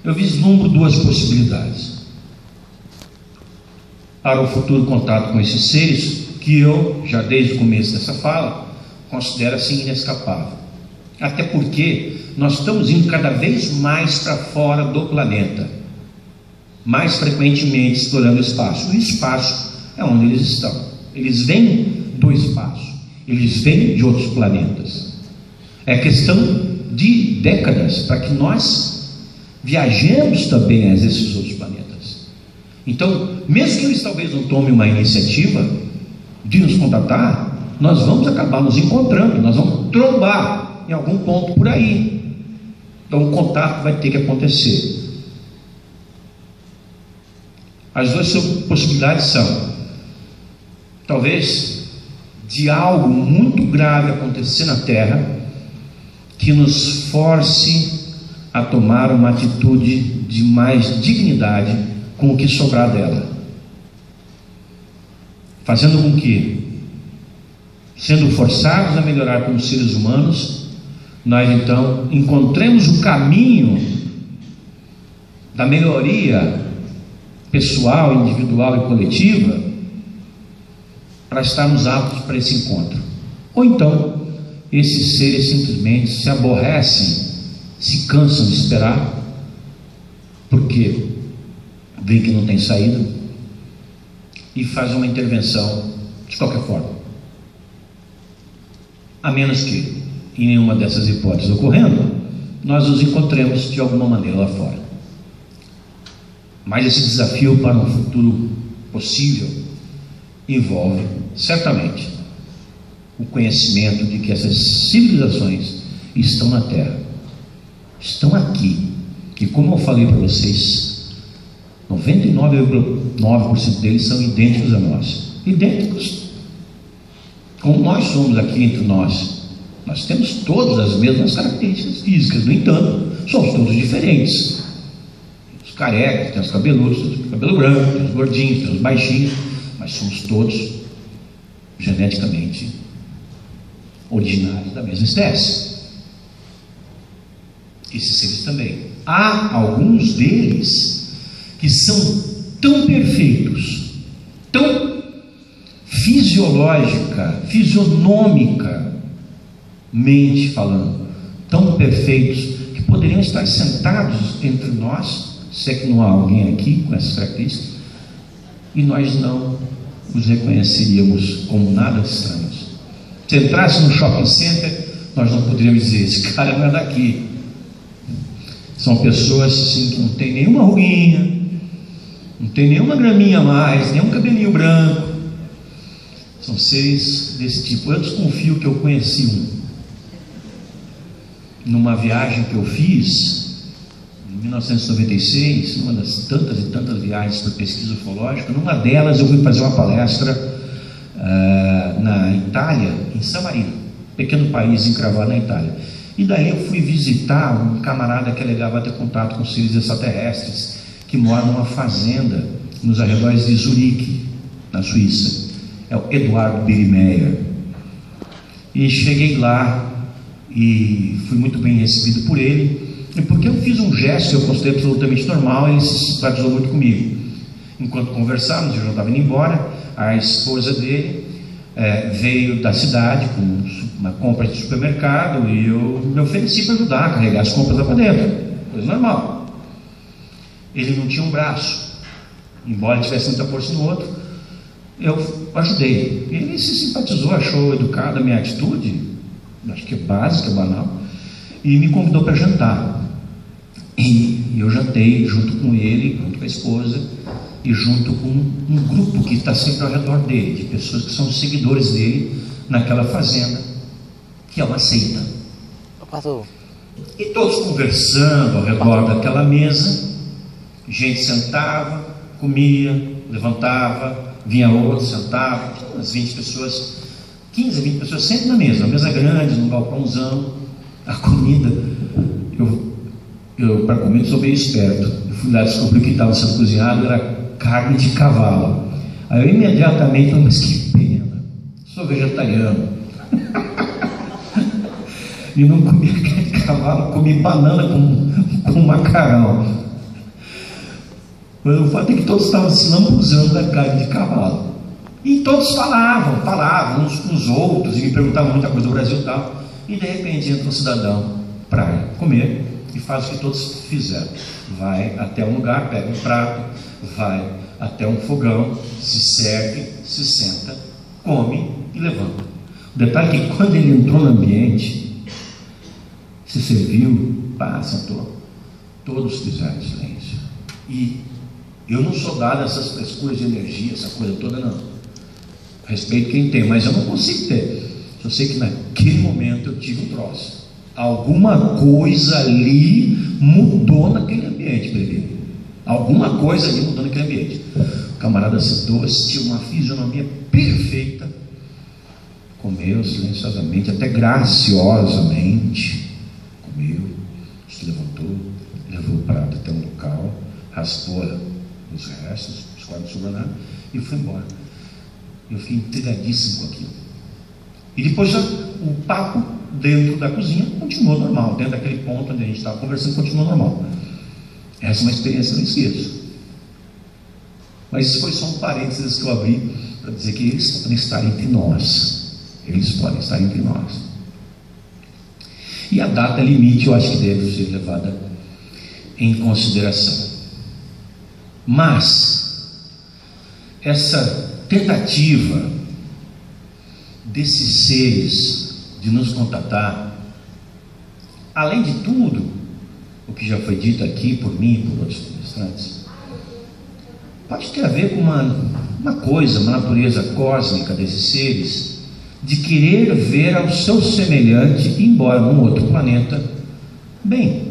vislumbro 2 possibilidades para o futuro contato com esses seres, que eu, já desde o começo dessa fala, considero assim inescapável. Até porque nós estamos indo cada vez mais para fora do planeta, mais frequentemente explorando o espaço. O espaço é onde eles estão. Eles vêm do espaço, eles vêm de outros planetas. É questão de décadas para que nós viajemos também a esses outros planetas. Então, mesmo que eles talvez não tomem uma iniciativa de nos contatar, nós vamos acabar nos encontrando, nós vamos trombar em algum ponto por aí. Então o contato vai ter que acontecer. As 2 possibilidades são, talvez, de algo muito grave acontecer na Terra, que nos force a tomar uma atitude de mais dignidade com o que sobrar dela, fazendo com que, sendo forçados a melhorar como seres humanos, nós então encontremos o caminho da melhoria pessoal, individual e coletiva, para estarmos aptos para esse encontro. Ou então esses seres simplesmente se aborrecem, se cansam de esperar, porque veem que não tem saída, e fazem uma intervenção de qualquer forma. A menos que, em nenhuma dessas hipóteses ocorrendo, nós nos encontremos de alguma maneira lá fora. Mas esse desafio para um futuro possível envolve, certamente, o conhecimento de que essas civilizações estão na Terra, estão aqui, e como eu falei para vocês, 99,9% deles são idênticos a nós, idênticos, como nós somos aqui entre nós. Nós temos todas as mesmas características físicas, no entanto, somos todos diferentes. Tem os carecas, tem os cabeludos, tem os cabelo branco, tem os gordinhos, tem os baixinhos, mas somos todos geneticamente originários da mesma espécie. Esses seres também. Há alguns deles que são tão perfeitos, tão fisionomicamente falando, tão perfeitos, que poderiam estar sentados entre nós, se é que não há alguém aqui com essas características, e nós não os reconheceríamos como nada estranhos. Se entrasse no shopping center, nós não poderíamos dizer, esse cara não é daqui. São pessoas assim, que não tem nenhuma ruguinha, não tem nenhuma graminha a mais, nenhum cabelinho branco. São seres desse tipo. Eu desconfio que eu conheci numa viagem que eu fiz em 1996, numa das tantas e tantas viagens para pesquisa ufológica. Numa delas eu fui fazer uma palestra na Itália, em San Marino, pequeno país encravado na Itália. E daí eu fui visitar um camarada que alegava ter contato com seres extraterrestres, que mora numa fazenda nos arredores de Zurique, na Suíça. É o Eduardo Birimeyer. E cheguei lá e fui muito bem recebido por ele, e porque eu fiz um gesto que eu considerei absolutamente normal, ele se simpatizou muito comigo. Enquanto conversávamos, eu já estava indo embora, a esposa dele veio da cidade com uma compra de supermercado, e eu me ofereci para ajudar a carregar as compras lá para dentro, coisa normal. Ele não tinha um braço, embora tivesse muita força no outro, eu ajudei. Ele se simpatizou, achou educada a minha atitude, acho que é básica, banal, e me convidou para jantar. E eu jantei junto com ele, junto com a esposa, e junto com um grupo que está sempre ao redor dele, de pessoas que são seguidores dele naquela fazenda, que é uma seita. E todos conversando ao redor daquela mesa, gente sentava, comia, levantava, vinha outro, sentava, umas 20 pessoas, 15 a 20 pessoas sempre na mesa, uma mesa grande, num balcãozão. A comida, eu para comer sou bem esperto, eu fui lá descobrir que estava sendo cozinhado, era carne de cavalo. Aí eu imediatamente falei, mas que pena, sou vegetariano. E não comi carne de cavalo, comi banana com macarrão. O fato é que todos estavam se lambuzando da carne de cavalo. E todos falavam uns com os outros, e me perguntavam muita coisa do Brasil e tal. E de repente entra um cidadão para comer e faz o que todos fizeram. Vai até um lugar, pega um prato, vai até um fogão, se serve, se senta, come e levanta. O detalhe é que quando ele entrou no ambiente, se serviu, sentou, todos fizeram silêncio. E eu não sou dado a essas frescuras de energia, essa coisa toda, não. Respeito quem tem, mas eu não consigo ter. Eu sei que naquele momento eu tive um troço. Alguma coisa ali mudou naquele ambiente, bebê. Alguma coisa ali mudou naquele ambiente. O camarada sentou, tinha uma fisionomia perfeita, comeu silenciosamente, até graciosamente. Comeu, se levantou, levou o prato até um local, raspou os restos, os quase não sobrou nada, e foi embora. Eu fiquei intrigadíssimo com aquilo. E depois o papo dentro da cozinha continuou normal, dentro daquele ponto onde a gente estava conversando, continuou normal. Essa é uma experiência que eu não esqueço. Mas isso foi só um parênteses que eu abri para dizer que eles podem estar entre nós. Eles podem estar entre nós. E a data limite eu acho que deve ser levada em consideração. Mas essa tentativa desses seres de nos contatar, além de tudo o que já foi dito aqui por mim e por outros palestrantes, pode ter a ver com uma coisa, uma natureza cósmica desses seres, de querer ver ao seu semelhante, embora num outro planeta, bem.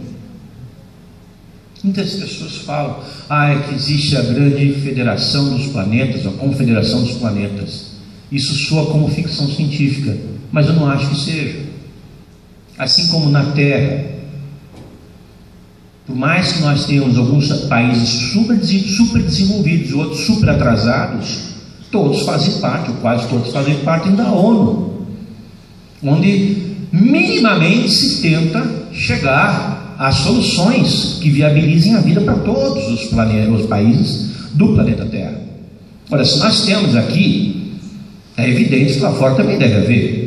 Muitas pessoas falam, é que existe a grande federação dos planetas, a confederação dos planetas. Isso soa como ficção científica, mas eu não acho que seja. Assim como na Terra, por mais que nós tenhamos alguns países super desenvolvidos e outros super atrasados, todos fazem parte, ou quase todos fazem parte da ONU, onde minimamente se tenta chegar a soluções que viabilizem a vida para todos os países do planeta Terra. Olha, se nós temos aqui, é evidente que lá fora também deve haver.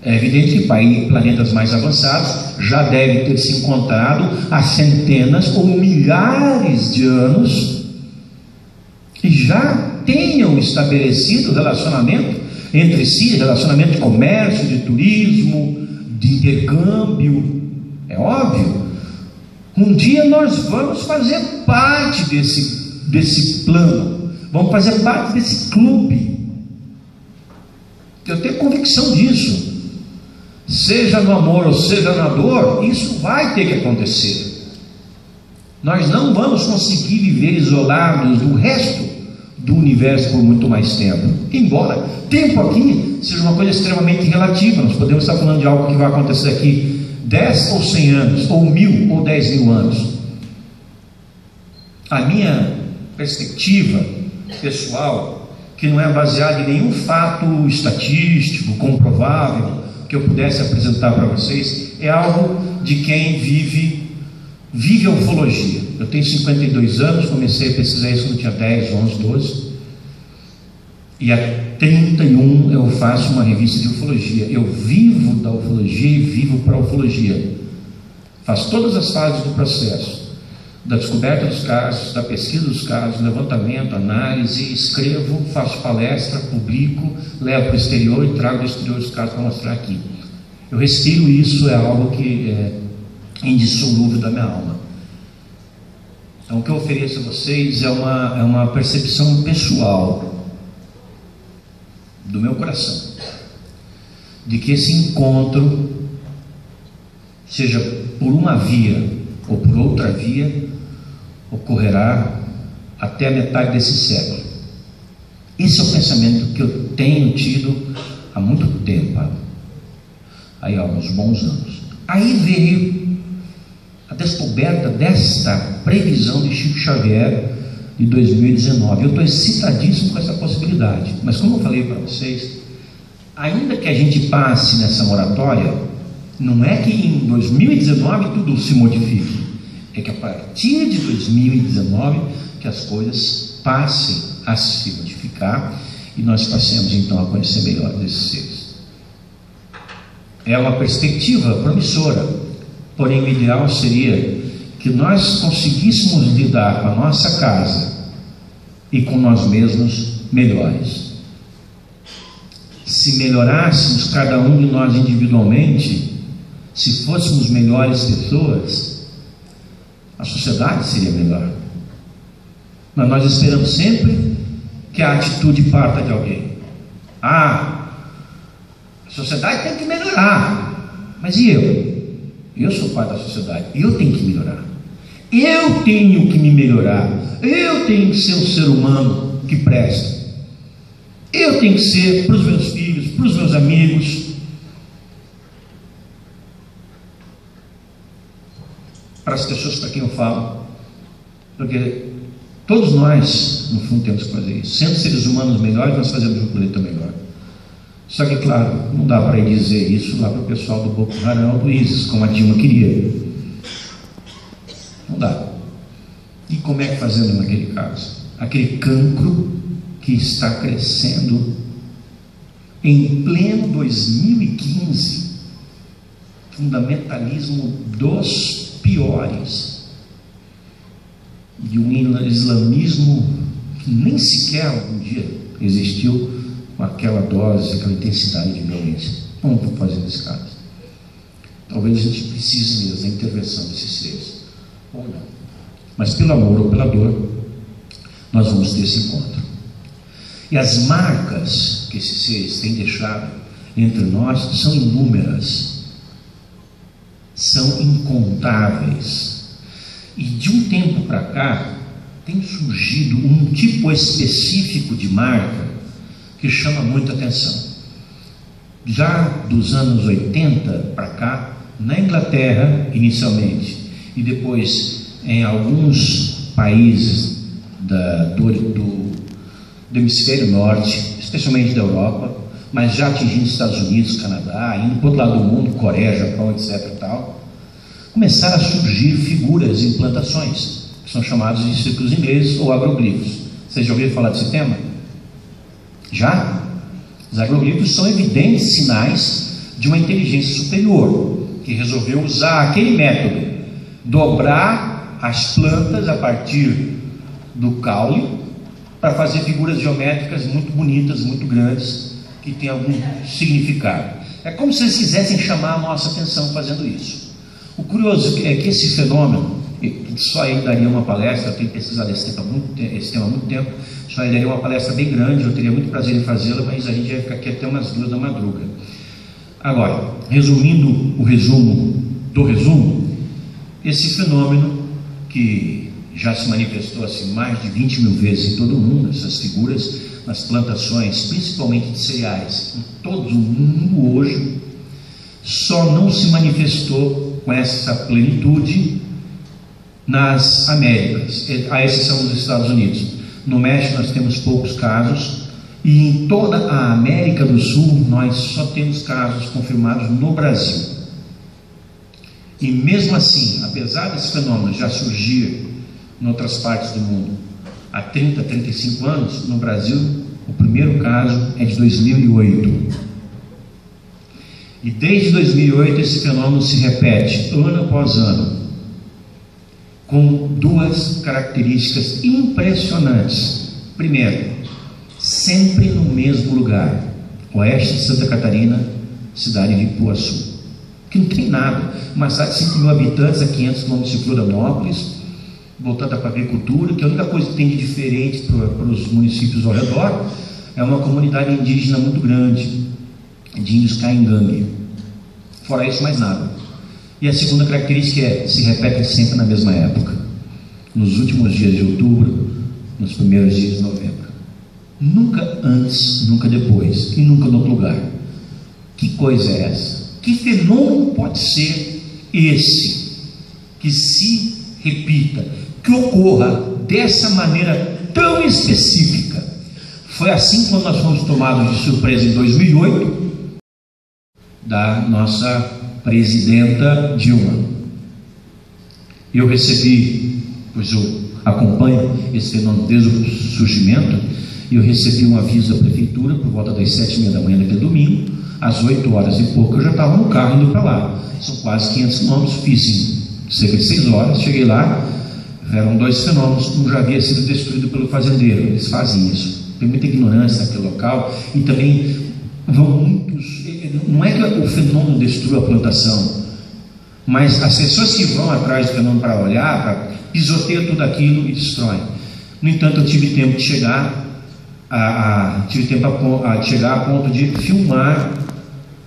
É evidente que planetas mais avançados já devem ter se encontrado há centenas ou milhares de anos e já tenham estabelecido relacionamento entre si, relacionamento de comércio, de turismo, de intercâmbio. É óbvio. Um dia nós vamos fazer parte desse plano, vamos fazer parte desse clube. Eu tenho convicção disso. Seja no amor ou seja na dor, isso vai ter que acontecer. Nós não vamos conseguir viver isolados do resto do universo por muito mais tempo. Embora tempo aqui seja uma coisa extremamente relativa, nós podemos estar falando de algo que vai acontecer aqui 10 ou 100 anos, ou 1000 ou 10.000 anos. A minha perspectiva pessoal, que não é baseada em nenhum fato estatístico, comprovável, que eu pudesse apresentar para vocês, é algo de quem vive a ufologia. Eu tenho 52 anos, comecei a pesquisar isso quando eu tinha 10, 11, 12, e há 31 eu faço uma revista de ufologia. Eu vivo da ufologia e vivo para a ufologia. Faço todas as fases do processo, da descoberta dos casos, da pesquisa dos casos, levantamento, análise, escrevo, faço palestra, publico, levo para o exterior e trago do exterior os casos para mostrar aqui. Eu respiro isso, é algo que é indissolúvel da minha alma. Então o que eu ofereço a vocês é uma percepção pessoal do meu coração, de que esse encontro, seja por uma via ou por outra via, ocorrerá até a metade desse século. Esse é o pensamento que eu tenho tido há muito tempo, aí há uns bons anos. Aí veio a descoberta desta previsão de Chico Xavier de 2019. Eu estou excitadíssimo com essa possibilidade, mas como eu falei para vocês, ainda que a gente passe nessa moratória, não é que em 2019 tudo se modifique, é que a partir de 2019 que as coisas passem a se modificar e nós passemos então a conhecer melhor esses seres. É uma perspectiva promissora, porém o ideal seria que nós conseguíssemos lidar com a nossa casa e com nós mesmos melhores. Se melhorássemos cada um de nós individualmente, se fôssemos melhores pessoas, a sociedade seria melhor. Mas nós esperamos sempre que a atitude parta de alguém. A sociedade tem que melhorar. Mas e eu? Eu sou parte da sociedade, eu tenho que melhorar. Eu tenho que me melhorar. Eu tenho que ser um ser humano que presta. Eu tenho que ser para os meus filhos, para os meus amigos, para as pessoas para quem eu falo, porque todos nós, no fundo, temos que fazer isso. Sendo seres humanos melhores, nós fazemos um planeta melhor. Só que, claro, não dá para ir dizer isso lá para o pessoal do Boko Haram ou do ISIS, como a Dilma queria. Não dá. E como é que fazemos naquele caso? Aquele cancro que está crescendo em pleno 2015, fundamentalismo dos piores, de um islamismo que nem sequer algum dia existiu com aquela dose, aquela intensidade de violência. Como estou fazendo nesse caso? Talvez a gente precise mesmo da intervenção desses seres, ou não. Mas pelo amor ou pela dor, nós vamos ter esse encontro. E as marcas que esses seres têm deixado entre nós são inúmeras, são incontáveis. E de um tempo para cá, tem surgido um tipo específico de marca que chama muita atenção. Já dos anos 80 para cá, na Inglaterra inicialmente, e depois em alguns países do hemisfério norte, especialmente da Europa, mas já atingindo Estados Unidos, Canadá, indo para o outro lado do mundo, Coreia, Japão, etc. e tal, começaram a surgir figuras em plantações, que são chamados de círculos ingleses ou agroglifos. Vocês já ouviram falar desse tema? Já? Os agroglifos são evidentes sinais de uma inteligência superior, que resolveu usar aquele método, dobrar as plantas a partir do caule, para fazer figuras geométricas muito bonitas, muito grandes, que têm algum significado. É como se eles quisessem chamar a nossa atenção fazendo isso. O curioso é que esse fenômeno, só ele daria uma palestra. Eu tenho pesquisado esse tema há muito tempo. Só ele daria uma palestra bem grande. Eu teria muito prazer em fazê-la, mas a gente vai ficar aqui até umas 2 da madruga. Agora, resumindo o resumo do resumo, esse fenômeno que já se manifestou assim mais de 20 mil vezes em todo o mundo, essas figuras nas plantações, principalmente de cereais, em todo o mundo hoje, só não se manifestou com essa plenitude nas Américas, à exceção dos Estados Unidos. No México nós temos poucos casos, e em toda a América do Sul nós só temos casos confirmados no Brasil. E mesmo assim, apesar desse fenômeno já surgir em outras partes do mundo há 30, 35 anos, no Brasil o primeiro caso é de 2008. E desde 2008 esse fenômeno se repete ano após ano, com 2 características impressionantes. Primeiro, sempre no mesmo lugar, oeste de Santa Catarina, cidade de Ipuaçu, que não tem nada, uma cidade de 5 mil habitantes a 500 quilômetros de Florianópolis, voltada para a agricultura, que a única coisa que tem de diferente para os municípios ao redor é uma comunidade indígena muito grande, de índios caingangue. Fora isso, mais nada. E a segunda característica se repete sempre na mesma época, nos últimos dias de outubro, nos primeiros dias de novembro. Nunca antes, nunca depois, e nunca no outro lugar. Que coisa é essa? Que fenômeno pode ser esse que se repita, que ocorra dessa maneira tão específica? Foi assim quando nós fomos tomados de surpresa em 2008 da nossa presidenta Dilma. Eu recebi, pois eu acompanho esse fenômeno desde o surgimento, e eu recebi um aviso da prefeitura por volta das 7h30 da manhã daquele domingo. Às 8 horas e pouco eu já estava no carro indo para lá. São quase 500 quilômetros, fiz em cerca de 6 horas, cheguei lá, eram 2 fenômenos, um já havia sido destruído pelo fazendeiro. Eles fazem isso, tem muita ignorância naquele local, e também vão muitos, não é que o fenômeno destrua a plantação, mas as pessoas que vão atrás do fenômeno para olhar, para pisoteiam tudo aquilo e destroem. No entanto, eu tive tempo de chegar chegar a ponto de filmar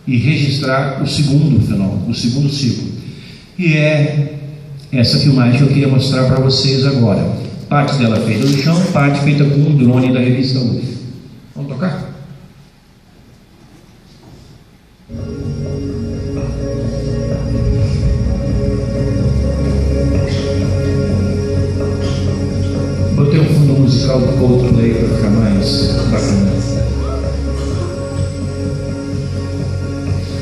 e registrar o segundo fenômeno, o segundo ciclo. E é essa filmagem que eu queria mostrar para vocês agora. Parte dela feita no chão, parte feita com um drone da revista UF. Vamos tocar? Botei um fundo musical do Coldplay para ficar mais bacana.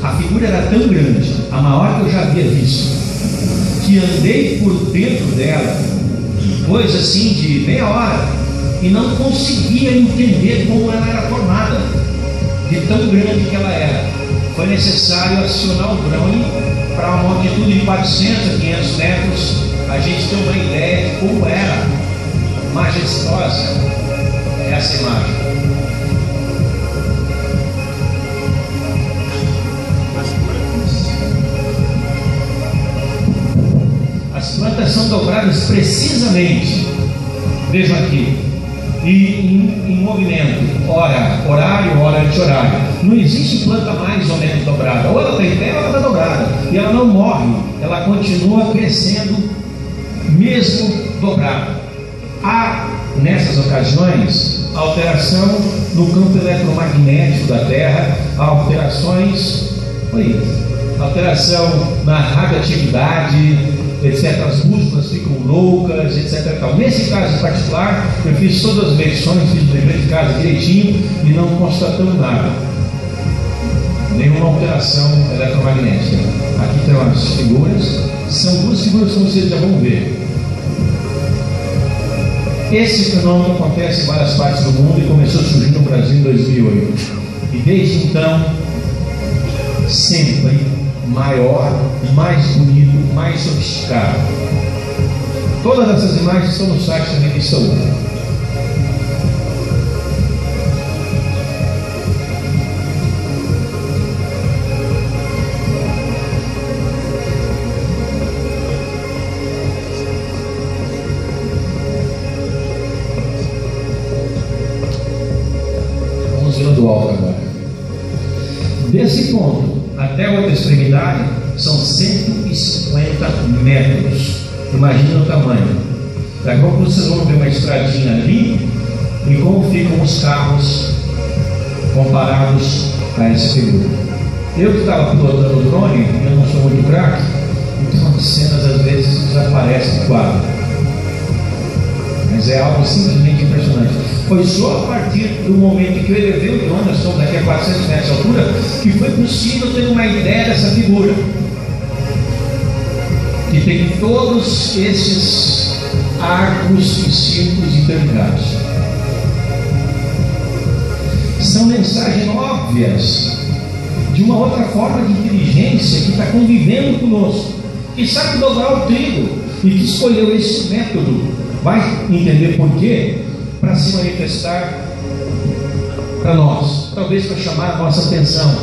A figura era tão grande, a maior que eu já havia visto, que andei por dentro dela, coisa assim de meia hora, e não conseguia entender como ela era formada, de tão grande que ela era. Foi necessário acionar o drone para uma altitude de 400 a 500 metros, a gente ter uma ideia de como era majestosa essa imagem. As plantas são dobradas precisamente, vejam aqui, e em movimento, horário, hora anti-horário. Não existe planta mais ou menos dobrada, ou ela está em pé ou ela está dobrada, e ela não morre, ela continua crescendo mesmo dobrada. Há, nessas ocasiões, alteração no campo eletromagnético da Terra, alterações na radioatividade, etc. As músculas ficam loucas, etc. Nesse caso em particular, eu fiz todas as medições, fiz o dever de casa direitinho e não constatamos nada, nenhuma alteração eletromagnética. Aqui tem umas figuras, são 2 figuras que vocês já vão ver. Esse fenômeno acontece em várias partes do mundo e começou a surgir no Brasil em 2008. E desde então, sempre maior, mais bonito, mais sofisticado. Todas essas imagens estão no site da revista UF. alto agora. Desse ponto até a outra extremidade são 150 metros. Imagina o tamanho. Daqui a pouco vocês vão ver uma estradinha ali e como ficam os carros comparados a essa figura. Eu que estava pilotando o drone, eu não sou muito craque, então as cenas às vezes desaparecem do quadro. Mas é algo simplesmente impressionante. Foi só a partir do momento que eu elevei o drone, nós estamos daqui a 400 metros de altura, que foi possível ter uma ideia dessa figura. Que tem todos esses arcos e círculos interligados. São mensagens óbvias de uma outra forma de inteligência que está convivendo conosco, que sabe dobrar o trigo e que escolheu esse método. Vai entender por quê? Para se manifestar para nós, talvez para chamar a nossa atenção.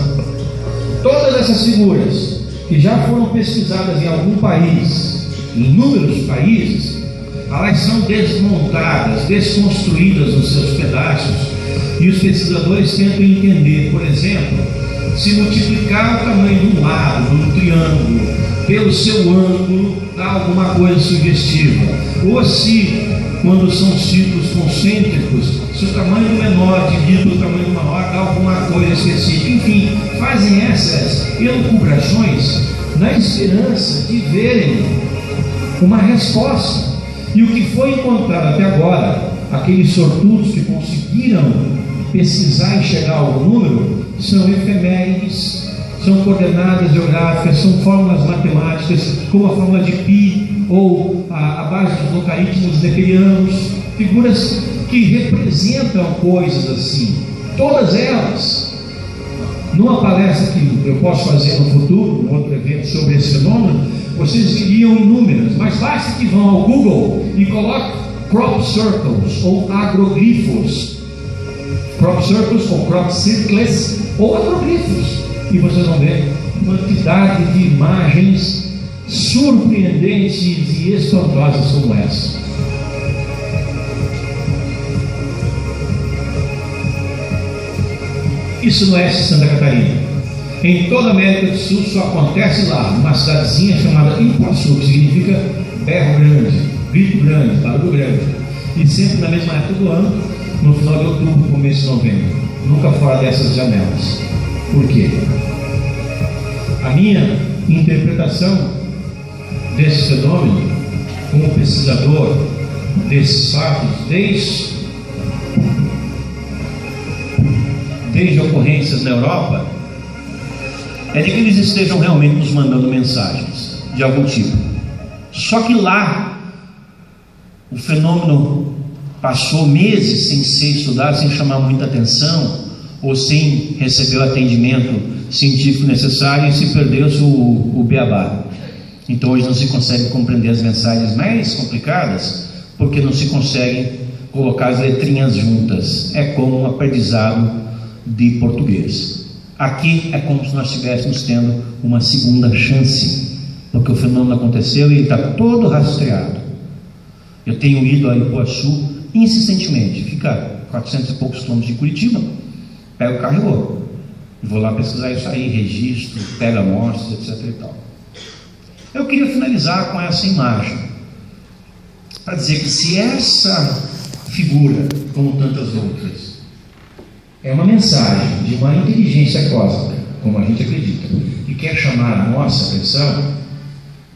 Todas essas figuras que já foram pesquisadas em algum país, em inúmeros países, elas são desmontadas, desconstruídas nos seus pedaços, e os pesquisadores tentam entender, por exemplo, se multiplicar o tamanho de um lado, de um triângulo, pelo seu ângulo, dá alguma coisa sugestiva, ou se, quando são círculos concêntricos, se o tamanho do menor dividido pelo tamanho do maior dá alguma coisa específica. Enfim, fazem essas elucubrações na esperança de verem uma resposta. E o que foi encontrado até agora, aqueles sortudos que conseguiram pesquisar e chegar ao número, são efemérides, são coordenadas geográficas, são fórmulas matemáticas, como a fórmula de Pi, ou a base dos logaritmos neperianos, figuras que representam coisas assim. Todas elas, numa palestra que eu posso fazer no futuro, um outro evento sobre esse fenômeno, vocês viriam inúmeras, mas basta que vão ao Google e coloquem crop circles ou agroglifos, crop circles ou crop circles ou agroglifos, e vocês vão ver uma quantidade de imagens surpreendentes e espantosas como essa. Isso no oeste de Santa Catarina. Em toda a América do Sul só acontece lá, numa cidadezinha chamada Ipuaçu, que significa berro grande, grito grande, barulho grande. E sempre na mesma época do ano, no final de outubro, começo de novembro. Nunca fora dessas janelas. Por quê? A minha interpretação desse fenômeno, como pesquisador desses fatos, desde ocorrências na Europa, é de que eles estejam realmente nos mandando mensagens de algum tipo. Só que lá o fenômeno passou meses sem ser estudado, sem chamar muita atenção, ou sem receber o atendimento científico necessário, e se perdeu-se o beabá. Então hoje não se consegue compreender as mensagens mais complicadas, porque não se consegue colocar as letrinhas juntas. É como um aprendizado de português. Aqui é como se nós estivéssemos tendo uma segunda chance, porque o fenômeno aconteceu e ele está todo rastreado. Eu tenho ido a Ipuaçu insistentemente, fica 400 e poucos quilômetros de Curitiba, pego o carro e vou. Vou lá pesquisar isso aí, registro, pego amostras, etc. e tal. Eu queria finalizar com essa imagem, para dizer que se essa figura, como tantas outras, é uma mensagem de uma inteligência cósmica, como a gente acredita, que quer chamar a nossa atenção,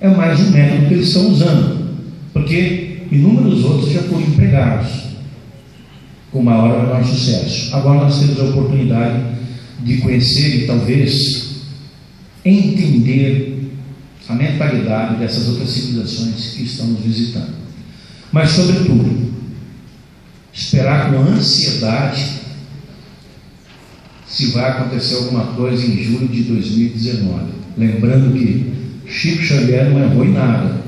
é mais um método que eles estão usando, porque inúmeros outros já foram empregados com maior ou menor sucesso. Agora nós temos a oportunidade de conhecer e talvez entender a mentalidade dessas outras civilizações que estão nos visitando. Mas, sobretudo, esperar com ansiedade se vai acontecer alguma coisa em julho de 2019. Lembrando que Chico Xavier não errou em nada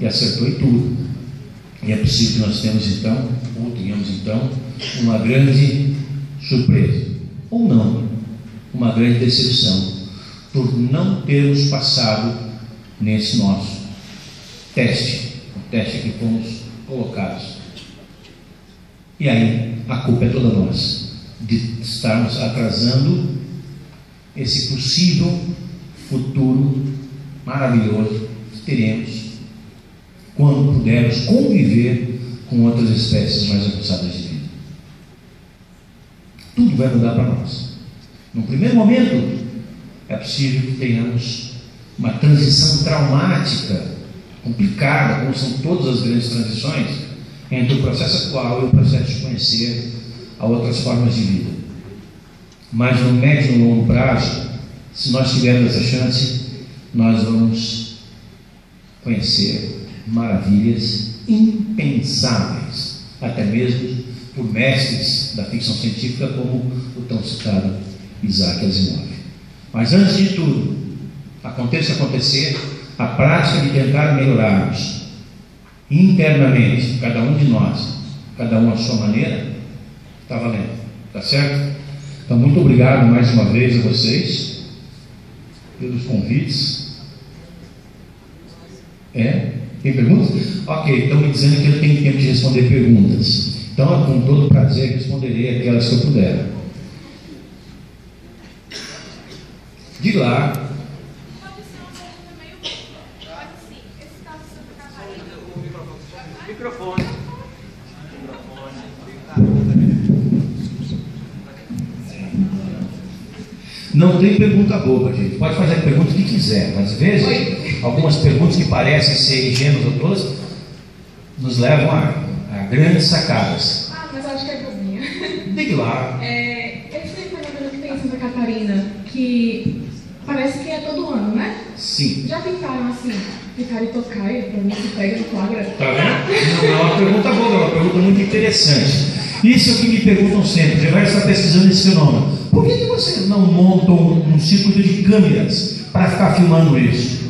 e acertou em tudo. E é possível que nós tenhamos então uma grande surpresa, ou não, uma grande decepção, por não termos passado nesse nosso teste, o teste que fomos colocados. E aí a culpa é toda nossa. de estarmos atrasando esse possível futuro maravilhoso que teremos quando pudermos conviver com outras espécies mais avançadas de vida. Tudo vai mudar para nós. No primeiro momento, é possível que tenhamos uma transição traumática, complicada, como são todas as grandes transições, entre o processo atual e o processo de conhecer a outras formas de vida. Mas no médio e no longo prazo, se nós tivermos essa chance, nós vamos conhecer maravilhas impensáveis, até mesmo por mestres da ficção científica como o tão citado Isaac Asimov. Mas antes de tudo, aconteça o que acontecer, a prática de tentar melhorarmos internamente, cada um de nós, cada um à sua maneira, está valendo, tá certo? Então, muito obrigado mais uma vez a vocês pelos convites. Tem perguntas? Ok, estão me dizendo que eu tenho tempo de responder perguntas. Então, com todo prazer, responderei aquelas que eu puder. De lá. Pode ser uma pergunta meio. Pode sim. Esse caso de Santa Catarina. Microfone. Não tem pergunta boba, gente. Pode fazer a pergunta que quiser, mas às vezes algumas perguntas que parecem ser ingênuas ou tolas nos levam a grandes sacadas. Mas eu acho que é bobinha. Diga lá. Esse fenômeno que tem em Santa Catarina, que parece que é todo ano, né? Sim. Já tentaram assim, ficar em tocaia, pra mim se pega no flagra? Tá vendo? Não é uma pergunta boba, é uma pergunta muito interessante. Isso é o que me perguntam sempre. Já vai estar pesquisando esse fenômeno. Por que você não monta um circuito de câmeras para ficar filmando isso?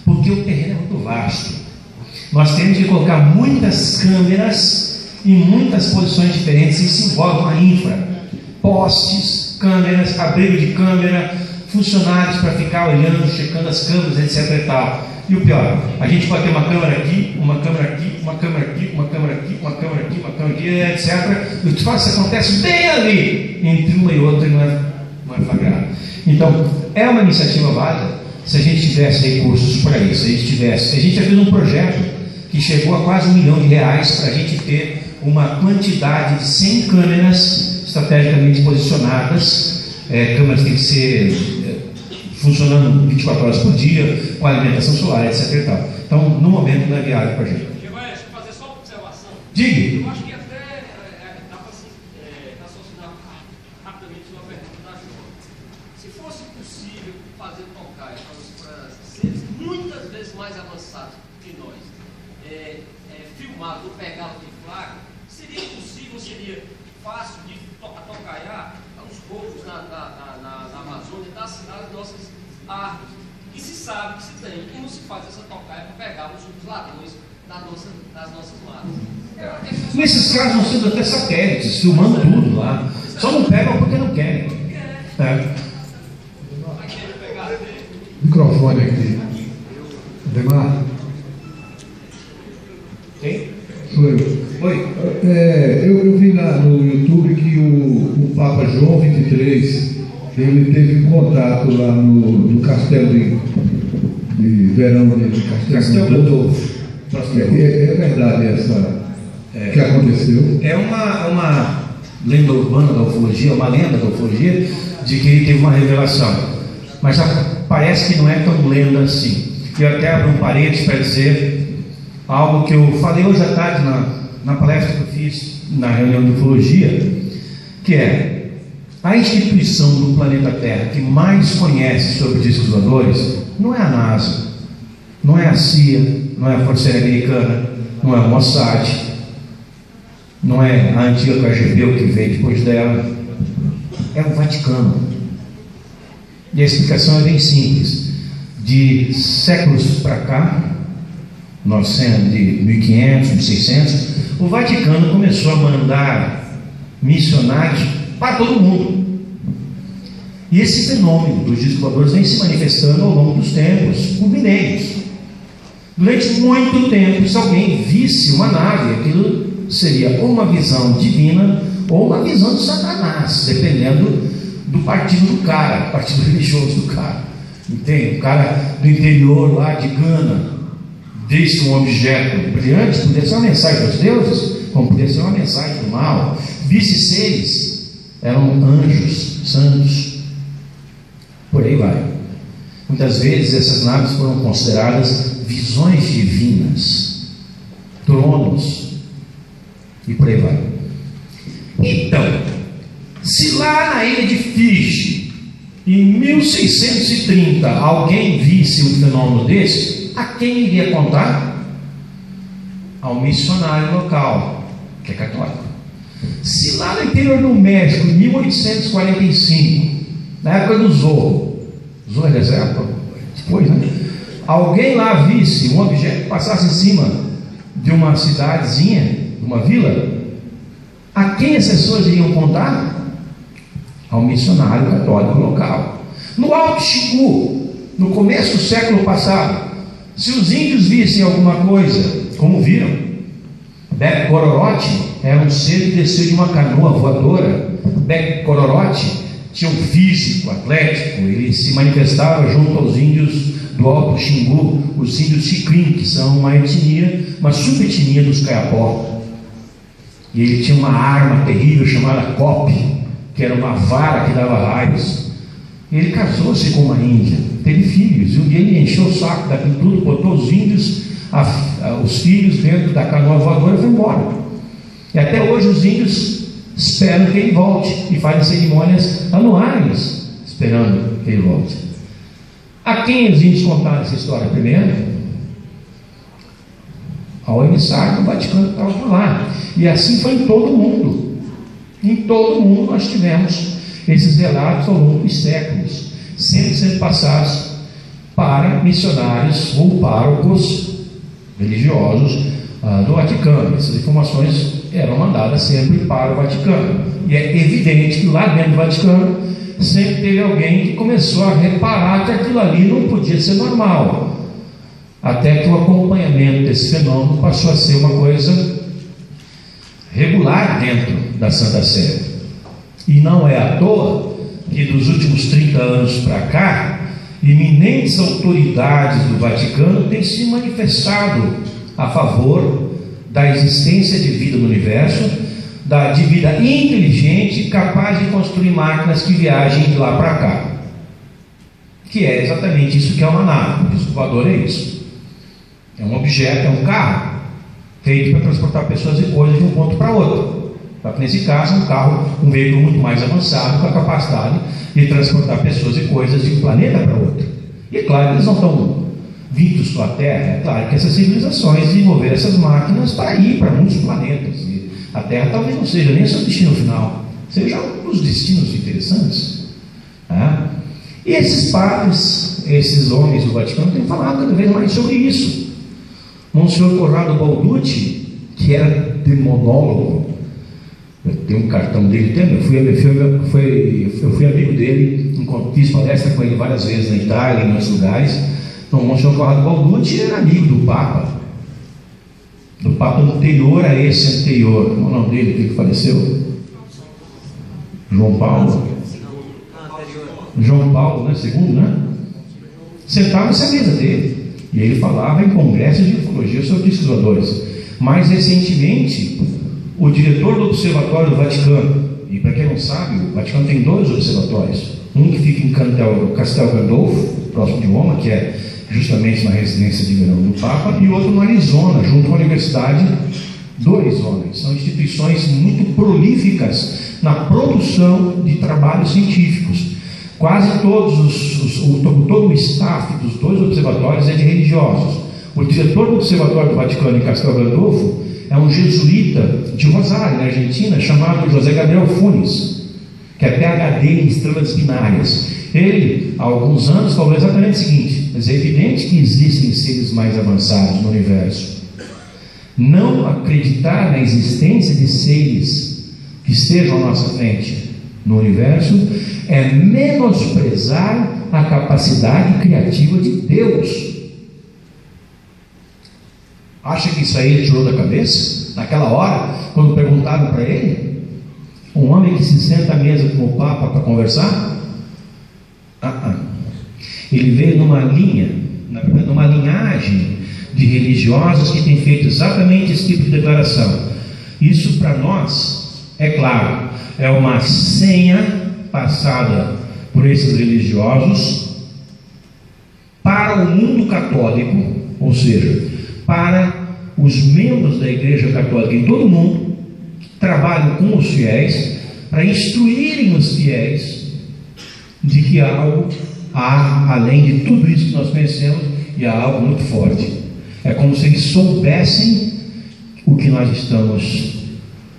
Porque o terreno é muito vasto. Nós temos que colocar muitas câmeras em muitas posições diferentes. Isso envolve uma infra, postes, câmeras, abrigo de câmera, funcionários para ficar olhando, checando as câmeras, etc. e tal. E o pior, a gente pode ter uma câmera aqui, uma câmera aqui, uma câmera aqui, uma câmera aqui, uma câmera aqui, uma câmera aqui, etc. E o que faz acontece bem ali, entre uma e outra, e não é flagrado. Então, é uma iniciativa válida se a gente tivesse recursos para isso. Se a gente já fez um projeto que chegou a quase R$1 milhão para a gente ter uma quantidade de 100 câmeras estrategicamente posicionadas. Câmeras têm que ser funcionando 24 horas por dia, com alimentação solar, etc. e tal. Então, no momento, não é viável para a gente. Deixa eu fazer só uma observação. Diga. Eu acho que até dá para raciocinar rapidamente uma pergunta da João. Se fosse possível fazer tocaia para seres muitas vezes mais avançados que nós, filmado ou pegado de flagra, seria possível, seria fácil de tocaiar os roubos na Amazônia, das cidades nossas árvores. E se sabe que se tem, e não se faz essa tocaia para pegar os ladrões das nossas matas. Nesses casos, nós temos até satélites filmando tudo lá. Só não pegam porque não querem. Microfone aqui. Demar? Quem? Sou eu. Oi? Eu vi no YouTube que o Papa João XXIII ele teve contato lá no castelo de verão de Castelo Gandolfo. É verdade essa que aconteceu? É uma lenda urbana da ufologia, uma lenda da ufologia, de que ele teve uma revelação. Mas parece que não é tão lenda assim. Eu até abro um parênteses para dizer algo que eu falei hoje à tarde na palestra que eu fiz na reunião de ufologia, que é a instituição do planeta Terra que mais conhece sobre discos voadores não é a NASA, não é a CIA, não é a Força Aérea Americana, não é o Mossad, não é a antiga KGB, o que veio depois dela, é o Vaticano. E a explicação é bem simples. De séculos para cá, de 1500, 1600, o Vaticano começou a mandar missionários para todo mundo. E esse fenômeno dos discos voadores vem se manifestando ao longo dos tempos, por milênios. Durante muito tempo, se alguém visse uma nave, aquilo seria ou uma visão divina ou uma visão de Satanás, dependendo do partido do cara, partido religioso do cara. Entende? O cara do interior lá de Gana disse um objeto brilhante, poderia ser uma mensagem dos deuses, como poderia ser uma mensagem do mal. Visse seres, eram anjos santos, por aí vai. Muitas vezes essas naves foram consideradas visões divinas, tronos, e por aí vai. Então, se lá na ilha de Fiji, em 1630, alguém visse um fenômeno desse, a quem iria contar? Ao missionário local, que é católico. Se lá no interior do México, em 1845, na época do Zorro é dessa época? Depois, né? Alguém lá visse um objeto que passasse em cima de uma cidadezinha, de uma vila, a quem as pessoas iriam contar? Ao missionário católico local. No Alto Xingu, no começo do século passado, se os índios vissem alguma coisa, como viram, Beck Cororote era um ser que desceu de uma canoa voadora. Beck Cororote tinha um físico atlético, ele se manifestava junto aos índios do Alto Xingu, os índios Xikrin, que são uma etnia, uma subetnia dos Kayapó. E ele tinha uma arma terrível chamada Cop, que era uma vara que dava raios. Ele casou-se com uma índia, teve filhos, e um dia ele encheu o saco daquilo tudo, botou os índios, os filhos dentro da canoa voadora e foi embora. E até hoje os índios esperam que ele volte e fazem cerimônias anuais esperando que ele volte. A quem os índios contaram essa história primeiro? Ao emissário do Vaticano que estava por lá. E assim foi em todo o mundo. Em todo o mundo nós tivemos esses relatos ao longo dos séculos, sempre sendo passados para missionários ou párocos religiosos do Vaticano. Essas informações eram mandadas sempre para o Vaticano. E é evidente que lá dentro do Vaticano sempre teve alguém que começou a reparar que aquilo ali não podia ser normal, até que o acompanhamento desse fenômeno passou a ser uma coisa regular dentro da Santa Sé. E não é à toa que dos últimos 30 anos para cá, eminentes autoridades do Vaticano têm se manifestado a favor da existência de vida no universo, de vida inteligente, capaz de construir máquinas que viajem de lá para cá, que é exatamente isso que é uma nave. O disco voador é isso, é um objeto, é um carro feito para transportar pessoas e coisas de um ponto para outro. Nesse caso, um carro, um veículo muito mais avançado, com a capacidade de transportar pessoas e coisas de um planeta para outro. E é claro que eles não estão vindos só à Terra. É claro que essas civilizações desenvolveram essas máquinas para ir para muitos planetas. E a Terra talvez não seja nem o seu destino final, seja um dos destinos interessantes. Tá? E esses padres, esses homens do Vaticano, têm falado cada vez mais sobre isso. Monsenhor Corrado Balducci, que era demonólogo, eu tenho um cartão dele, eu fui amigo dele, fiz palestra com ele várias vezes na Itália, em outros lugares. Então, o Monsenhor Corrado Balducci era amigo do Papa anterior a esse anterior. Qual é o nome dele que faleceu? João Paulo, né? Segundo, né? Sentava-se à mesa dele e ele falava em congressos de ufologia sobre esses voadores. Mais recentemente, o diretor do Observatório do Vaticano, e para quem não sabe, o Vaticano tem 2 observatórios, um que fica em Castel Gandolfo, próximo de Roma, que é justamente na residência de verão do Papa, e outro no Arizona, junto com a Universidade do Arizona. São instituições muito prolíficas na produção de trabalhos científicos. Quase todo o staff dos 2 observatórios é de religiosos. O diretor do Observatório do Vaticano em Castel Gandolfo é um jesuíta de Rosário, na Argentina, chamado José Gabriel Funes, que é PhD em estrelas binárias. Ele, há alguns anos, falou exatamente o seguinte: mas é evidente que existem seres mais avançados no universo. Não acreditar na existência de seres que estejam à nossa frente no universo é menosprezar a capacidade criativa de Deus. Acha que isso aí ele tirou da cabeça? Naquela hora, quando perguntaram para ele? um homem que se senta à mesa com o Papa para conversar? Ele veio numa linha, na verdade, numa linhagem de religiosos que tem feito exatamente esse tipo de declaração. Isso para nós, é claro, é uma senha passada por esses religiosos para o mundo católico, ou seja, para os membros da Igreja Católica em todo o mundo, que trabalham com os fiéis, para instruírem os fiéis de que há, além de tudo isso que nós conhecemos, e há algo muito forte. É como se eles soubessem o que nós estamos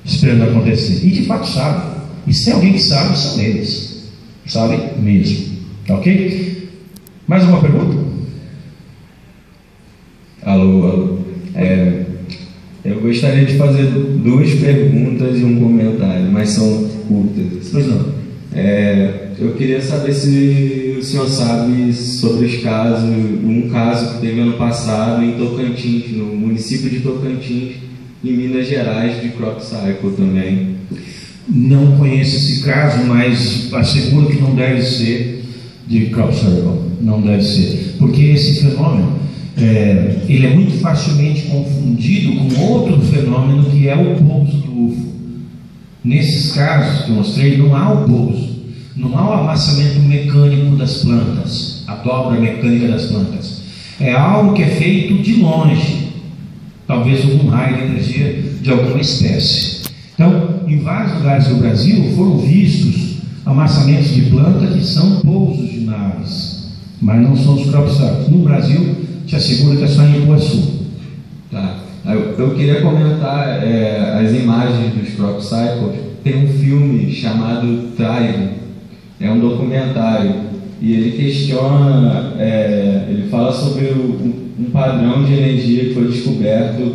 esperando acontecer. E de fato sabem. E se tem alguém que sabe, são eles. Sabem mesmo. Ok? Mais uma pergunta? Alô. Eu gostaria de fazer 2 perguntas e um comentário, mas são curtas. Pois não. Eu queria saber se o senhor sabe sobre os casos, um caso que teve ano passado em Tocantins, no município de Tocantins, em Minas Gerais, de crop cycle também. Não conheço esse caso, mas asseguro que não deve ser de crop circle, não deve ser, porque esse fenômeno ele é muito facilmente confundido com outro fenômeno que é o pouso do UFO. Nesses casos que eu mostrei, não há o pouso, não há o amassamento mecânico das plantas, a dobra mecânica das plantas. É algo que é feito de longe, talvez algum raio de energia de alguma espécie. Então, em vários lugares do Brasil foram vistos amassamentos de planta que são pousos de naves, mas não são os crop circles. No Brasil, te asseguro que é só em Ipuaçu. Tá. Eu queria comentar as imagens dos crop cycles. Tem um filme chamado Tribe, é um documentário, e ele questiona, ele fala sobre um padrão de energia que foi descoberto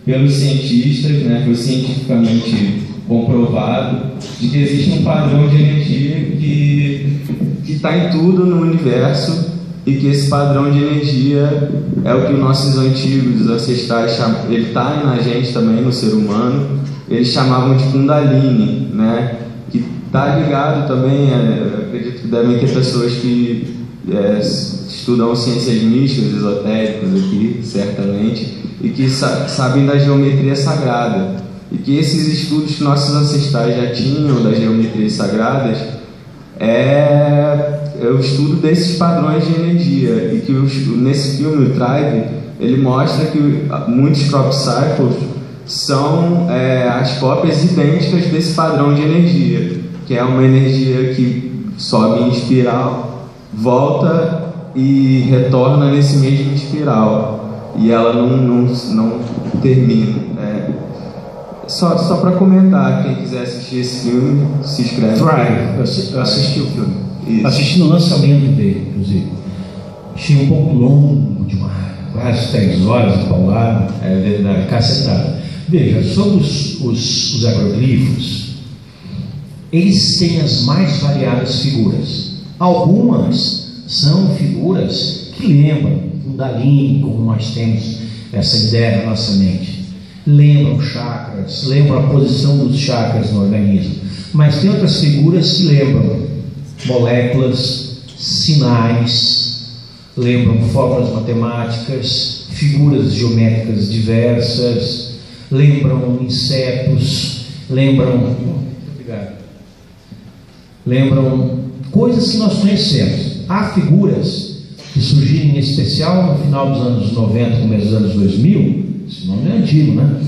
pelos cientistas, né, foi cientificamente comprovado, de que existe um padrão de energia que está em tudo no universo, e que esse padrão de energia é o que os nossos antigos ancestrais chamam, ele está na gente também, no ser humano, eles chamavam de Kundalini, né? Que está ligado também, acredito que devem ter pessoas que estudam ciências místicas, esotéricas aqui, certamente, e que sabem da geometria sagrada, e que esses estudos que nossos ancestrais já tinham das geometrias sagradas é o estudo desses padrões de energia, e que nesse filme, o Tribe, ele mostra que muitos crop cycles são as cópias idênticas desse padrão de energia, que é uma energia que sobe em espiral, volta e retorna nesse mesmo espiral, e ela não termina. Só para comentar, quem quiser assistir esse filme, se inscreve. Tribe, eu assisti o filme. Isso. Assisti no lançamento dele, inclusive. Achei um pouco longo demais, quase 3 horas de paulada. É verdade. Cacetado. Veja, sobre os agroglifos, eles têm as mais variadas figuras. Algumas são figuras que lembram Kundalini, como nós temos essa ideia na nossa mente. Lembram chakras, lembram a posição dos chakras no organismo. Mas tem outras figuras que lembram moléculas, sinais, lembram fórmulas matemáticas, figuras geométricas diversas, lembram insetos, lembram coisas que nós conhecemos. Há figuras que surgiram em especial no final dos anos 90, começo dos anos 2000, esse nome é antigo, né?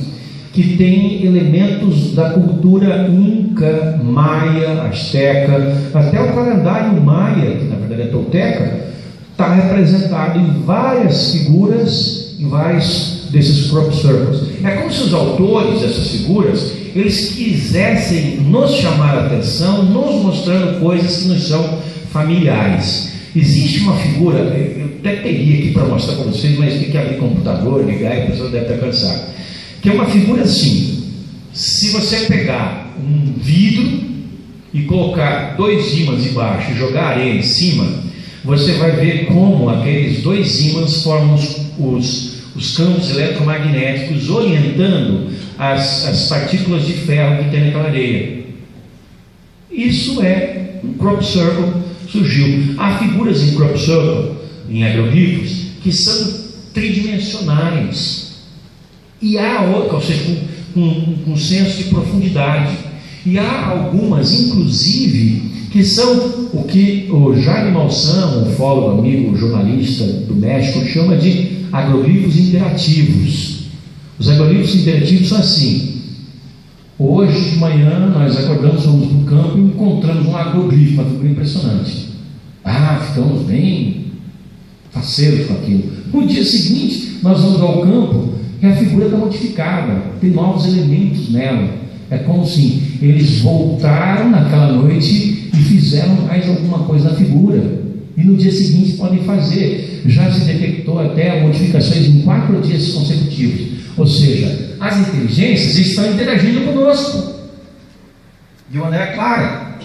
Que tem elementos da cultura inca, maia, asteca, até o calendário maia, que na verdade é tolteca, está representado em várias figuras, em vários desses crop circles. É como se os autores dessas figuras, eles quisessem nos chamar a atenção, nos mostrando coisas que nos são familiares. Existe uma figura, eu até teria aqui para mostrar para vocês, mas tem que abrir computador, ligar, e a pessoa deve estar cansada. Que é uma figura assim: se você pegar um vidro e colocar 2 ímãs embaixo e jogar areia em cima, você vai ver como aqueles 2 ímãs formam os campos eletromagnéticos orientando as partículas de ferro que tem naquela areia. Isso é um crop circle surgiu. Há figuras em crop circle, em agroglifos, que são tridimensionais. E há outras, ou seja, com senso de profundidade. E há algumas, inclusive, que são o que o Jaime Malsan, um ufólogo, amigo, jornalista do México, chama de agroglifos interativos. Os agroglifos interativos são assim: hoje de manhã nós acordamos, fomos para o campo e encontramos um agroglifo, uma figura impressionante. Ficamos bem faceiros com aquilo. No dia seguinte, nós vamos ao campo e a figura está modificada, tem novos elementos nela. É como se eles voltaram naquela noite e fizeram mais alguma coisa na figura. E no dia seguinte podem fazer. Já se detectou até modificações em 4 dias consecutivos. Ou seja, as inteligências estão interagindo conosco de maneira clara.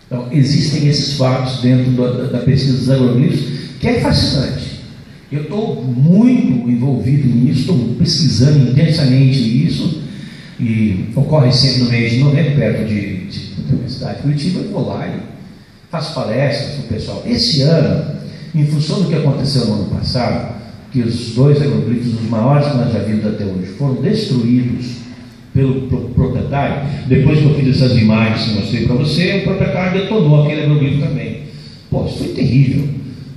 Então, existem esses fatos dentro da pesquisa dos agroglifos, que é fascinante. Eu estou muito envolvido nisso, estou pesquisando intensamente isso, e ocorre sempre no mês de novembro, perto da Universidade de Curitiba. Eu vou lá e faço palestras para o pessoal. Esse ano, em função do que aconteceu no ano passado, que os 2 agroglifos, os maiores que nós já vimos até hoje, foram destruídos pelo proprietário. Depois que eu fiz essas imagens que mostrei para você, o proprietário detonou aquele agroglifo também. Isso foi terrível.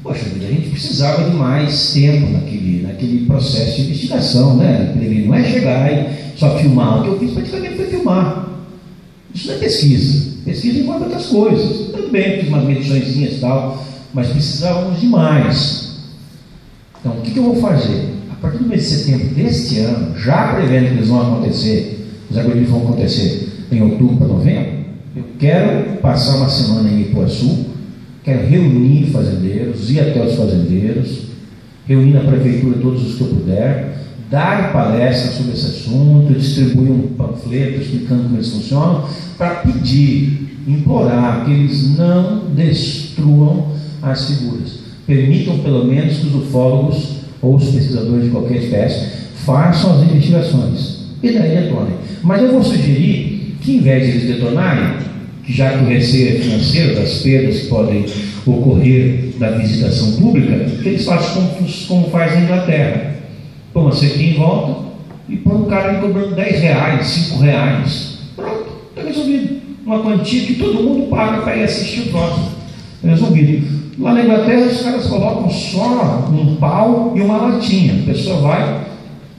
Poxa vida, a gente precisava de mais tempo naquele processo de investigação, né? Não é chegar e só filmar. O que eu fiz praticamente foi filmar. Isso não é pesquisa. Pesquisa envolve outras coisas. Também fiz umas mediçõezinhas e tal, mas precisávamos de mais. Então, o que eu vou fazer? A partir do mês de setembro deste ano, já prevendo que eles vão acontecer, os agroglifos vão acontecer em outubro para novembro, eu quero passar uma semana em Ipuaçu, quero reunir fazendeiros, ir até os fazendeiros, reunir na prefeitura todos os que eu puder, dar palestras sobre esse assunto, distribuir um panfleto explicando como eles funcionam, para pedir, implorar que eles não destruam as figuras. Permitam pelo menos que os ufólogos ou os pesquisadores de qualquer espécie façam as investigações e daí detonem. Mas eu vou sugerir que, em vez de eles detonarem, que já que o receio é financeiro, das perdas que podem ocorrer da visitação pública, que eles façam como faz na Inglaterra. Põe uma cerquinha em volta e põe um cara cobrando R$10, R$5. Pronto, está resolvido. Uma quantia que todo mundo paga para ir assistir o próximo. Resolvido. Lá na Inglaterra os caras colocam só um pau e uma latinha. A pessoa vai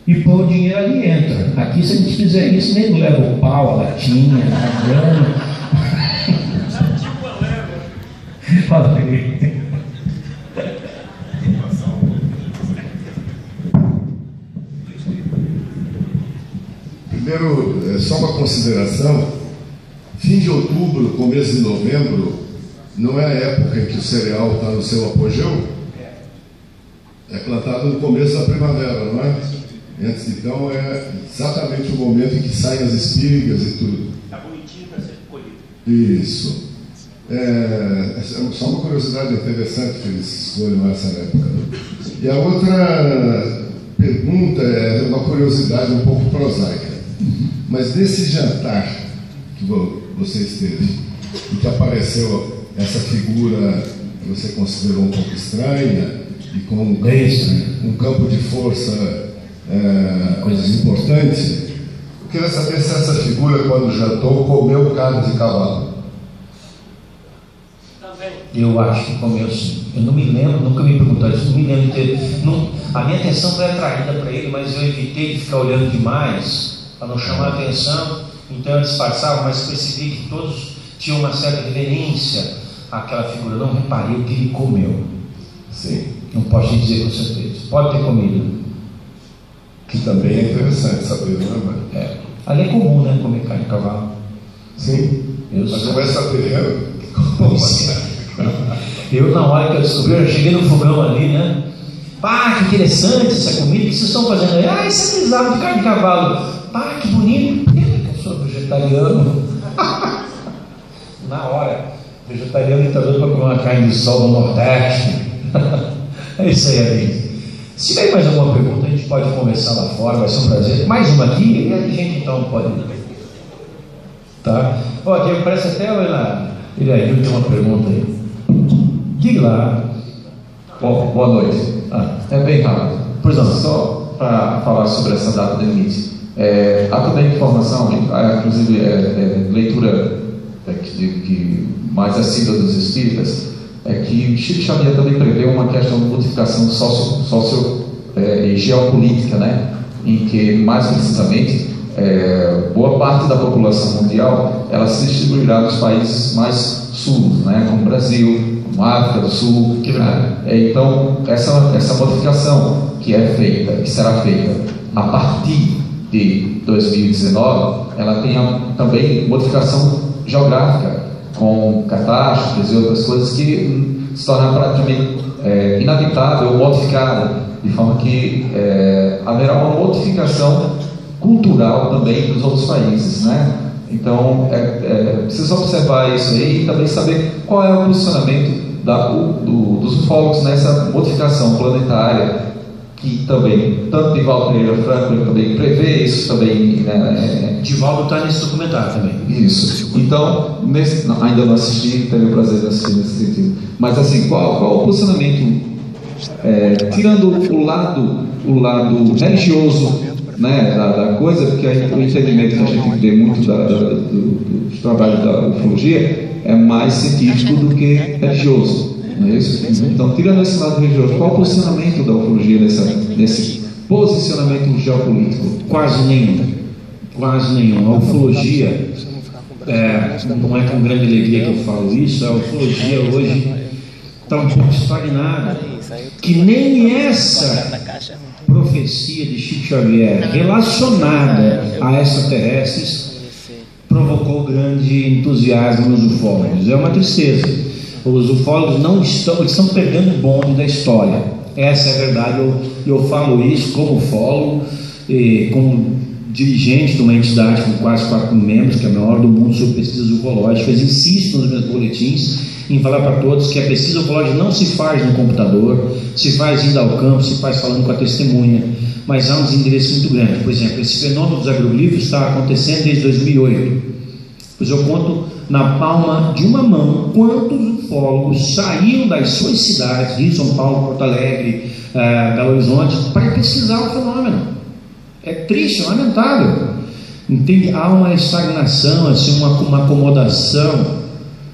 e põe o dinheiro ali e entra. Aqui, se a gente fizer isso, nem leva o pau, a latinha, a grana. Fala aí. Primeiro, só uma consideração: fim de outubro, começo de novembro, não é a época em que o cereal está no seu apogeu? É plantado no começo da primavera, não é? Então é exatamente o momento em que saem as espigas e tudo. Está bonitinho para ser colhido. Isso. Só uma curiosidade interessante que eles escolhem essa época. E a outra pergunta é uma curiosidade um pouco prosaica. Mas nesse jantar que você esteve, e que apareceu essa figura que você considerou um pouco estranha, e com um campo de força coisas importantes, eu queria saber se essa figura, quando jantou, comeu carne de cavalo. Eu acho que comeu sim. Eu não me lembro, nunca me perguntaram isso, não me lembro de ter. A minha atenção foi atraída para ele, mas eu evitei de ficar olhando demais, para não chamar a atenção. Então eu disfarçava, mas percebi que todos tinham uma certa reverência àquela figura. Eu não reparei o que ele comeu. Sim. Não posso te dizer com certeza. Pode ter comido. Que também é interessante saber, não é? Ali é comum, né? Comer carne de cavalo. Sim. Mas não é saber. Eu, na hora que eu descobri, eu cheguei no fogão ali, né? Que interessante essa comida, o que vocês estão fazendo aí? Isso é guisado de carne de cavalo. Que bonito. Eu sou vegetariano. Na hora, vegetariano está doido para comer uma carne de sol do Nordeste. É isso aí, amigo. Se tiver mais alguma pergunta, a gente pode conversar lá fora, vai ser um prazer. Mais uma aqui, e a gente então pode. Tá? Ó, aqui parece até ele aí tem uma pergunta aí. Diga lá. Boa noite. É bem rápido. Pois não. Só para falar sobre essa data limite. Há também informação, inclusive leitura que mais assídua dos espíritas, é que Chico Xavier também prevê uma questão de modificação e geopolítica, né? Em que, mais precisamente, boa parte da população mundial ela se distribuirá nos países mais sul, né? Como Brasil, como África do Sul. Né? Então, essa modificação que será feita a partir de 2019, ela tem também modificação geográfica, com catástrofes e outras coisas que se tornam praticamente inabitável ou modificada, de forma que haverá uma modificação cultural também dos outros países, né? Então, precisa observar isso aí e também saber qual é o posicionamento dos ufólogos nessa modificação planetária, que também, tanto Divaldo Pereira Franco também prevê isso também, né? Divaldo está nesse documentário também. Isso. Então, ainda não assisti, tenho o prazer de assistir nesse sentido. Mas assim, qual o posicionamento, tirando o lado religioso, né, da coisa, porque o entendimento que a gente vê muito do trabalho da ufologia é mais científico do que religioso. Não é isso? Então, tirando esse lado religioso, qual o posicionamento da ufologia nesse posicionamento geopolítico? Quase nenhum. A ufologia, não é com grande alegria que eu falo isso, a ufologia hoje está um pouco estagnada, que nem essa profecia de Chico Xavier relacionada a extraterrestres provocou grande entusiasmo nos ufólogos. É uma tristeza. Os ufólogos estão perdendo o bonde da história. Essa é a verdade. Eu falo isso como ufólogo, como dirigente de uma entidade com quase 4 mil membros, que é a maior do mundo sobre pesquisas ufológicas. Insisto nos meus boletins em falar para todos que a pesquisa ufológica não se faz no computador, se faz indo ao campo, se faz falando com a testemunha, mas há um desinteresse muito grande. Por exemplo, esse fenômeno dos agroglifos está acontecendo desde 2008. Pois eu conto na palma de uma mão quantos ufólogos saíram das suas cidades, Rio, São Paulo, Porto Alegre, Belo Horizonte, para pesquisar o fenômeno. É triste, é lamentável. Entende? Há uma estagnação, assim, uma acomodação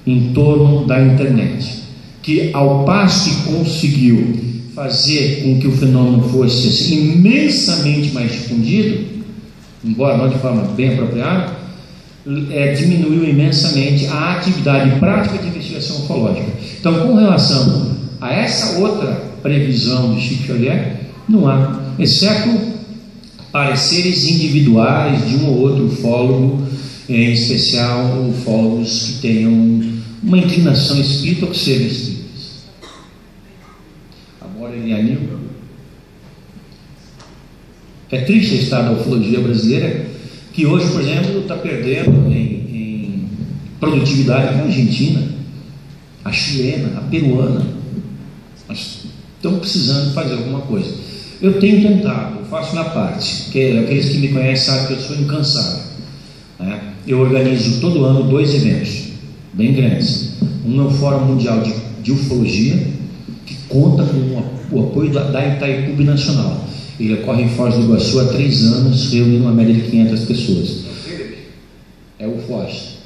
em torno da internet, que ao passo que conseguiu fazer com que o fenômeno fosse assim, imensamente mais difundido, embora não de forma bem apropriada, diminuiu imensamente a atividade prática de investigação ufológica. Então, com relação a essa outra previsão de Chico Xavier, não há, exceto pareceres individuais de um ou outro ufólogo, em especial ufólogos que tenham uma inclinação espírita ou que sejam espíritas. Agora ele anima. É triste o estado da ufologia brasileira, que hoje, por exemplo, está perdendo em produtividade a Argentina, a chilena, a peruana. Mas estão precisando fazer alguma coisa. Eu tenho tentado, eu faço minha parte, que aqueles que me conhecem sabem que eu sou incansável. Né? Eu organizo todo ano 2 eventos bem grandes. Um é o Fórum Mundial de Ufologia, que conta com o apoio da Itaipu Nacional. Ele ocorre em Foz do Iguaçu há 3 anos, reunindo uma média de 500 pessoas. É o FOS.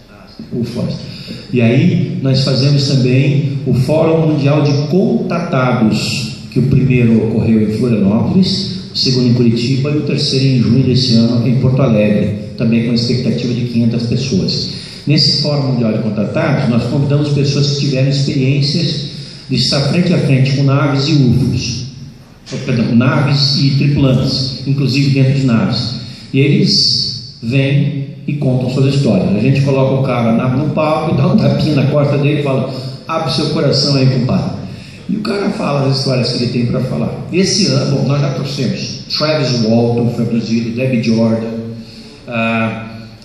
E aí nós fazemos também o Fórum Mundial de Contatados, que o primeiro ocorreu em Florianópolis, o segundo em Curitiba e o terceiro em junho desse ano em Porto Alegre, também com expectativa de 500 pessoas. Nesse Fórum Mundial de Contatados, nós convidamos pessoas que tiveram experiências de estar frente a frente com naves e UFOs, naves e tripulantes, inclusive dentro de naves. E eles vêm e contam suas histórias. A gente coloca o cara no palco e dá um tapinha na costa dele e fala: abre seu coração aí, compadre. E o cara fala as histórias que ele tem para falar. Esse ano, bom, nós já trouxemos Travis Walton, foi produzido, Debbie Jordan,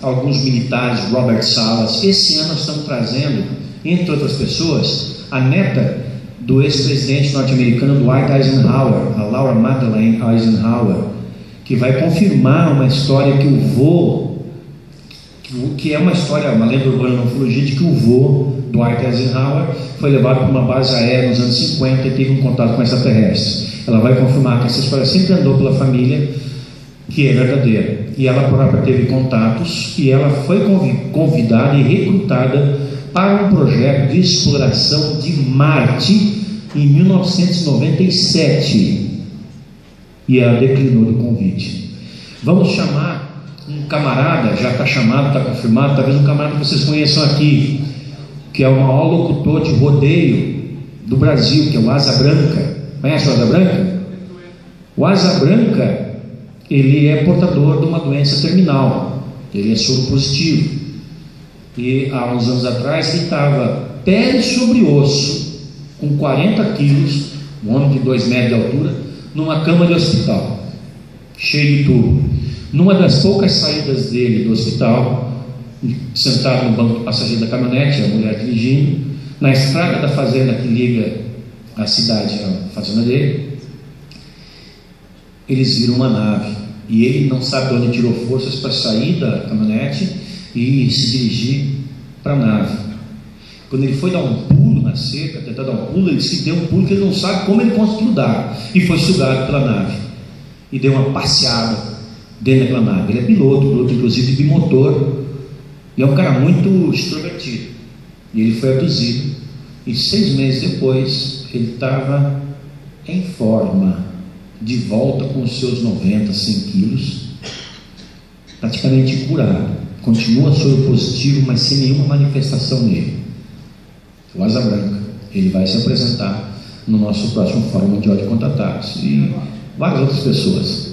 alguns militares, Robert Salas. Esse ano nós estamos trazendo, entre outras pessoas, a neta do ex-presidente norte-americano Dwight Eisenhower, a Laura Madeleine Eisenhower, que vai confirmar uma história que o vô, que é uma história, uma lenda urbana na ufologia, de que o vô Dwight Eisenhower foi levado para uma base aérea nos anos 50 e teve um contato com extraterrestres. Ela vai confirmar que essa história sempre andou pela família, que é verdadeira. E ela própria teve contatos e ela foi convidada e recrutada para um projeto de exploração de Marte em 1997. E ela declinou do convite. Vamos chamar um camarada, já está chamado, está confirmado, talvez um camarada que vocês conheçam aqui, que é o maior locutor de rodeio do Brasil, que é o Asa Branca. Conhece o Asa Branca? O Asa Branca, ele é portador de uma doença terminal, ele é soro positivo. E há uns anos atrás ele estava pele sobre osso, com 40 quilos, um homem de 2 metros de altura, numa cama de hospital, cheio de tubo. Numa das poucas saídas dele do hospital, sentado no banco do passageiro da caminhonete, a mulher dirigindo, na estrada da fazenda que liga a cidade à fazenda dele, eles viram uma nave, e ele não sabe de onde tirou forças para sair da caminhonete e se dirigir para a nave. Quando ele foi dar um pulo na cerca, tentar dar um pulo, ele se deu um pulo que ele não sabe como ele conseguiu dar, e foi sugado pela nave, e deu uma passeada dentro daquela nave. Ele é piloto inclusive bimotor, e é um cara muito extrovertido, e ele foi abduzido, e 6 meses depois ele estava em forma, de volta com os seus 90, 100 quilos, praticamente curado, continua soro positivo, mas sem nenhuma manifestação nele. O Asa Branca, ele vai se apresentar no nosso próximo Fórum Mundial de Contatados, e várias outras pessoas.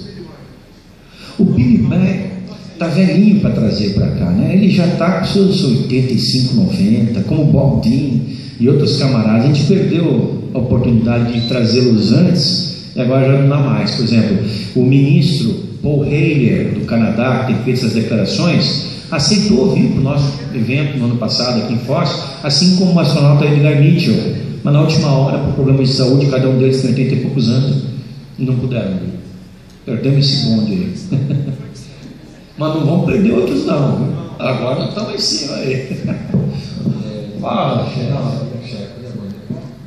O Billy Mack está velhinho para trazer para cá, né? Ele já está com seus 85, 90, como o Bob Dean e outros camaradas. A gente perdeu a oportunidade de trazê-los antes, e agora já não dá mais. Por exemplo, o ministro Paul Heyler, do Canadá, que tem feito essas declarações, aceitou vir para o nosso evento no ano passado aqui em Foz, assim como o astronauta Edgar Mitchell, mas na última hora, por problemas de saúde, cada um deles tem 80 e poucos anos, e não puderam vir. Perdemos esse bonde aí. Mas não vamos perder outros não, viu? Agora nós estamos em cima aí. Fala, chefe.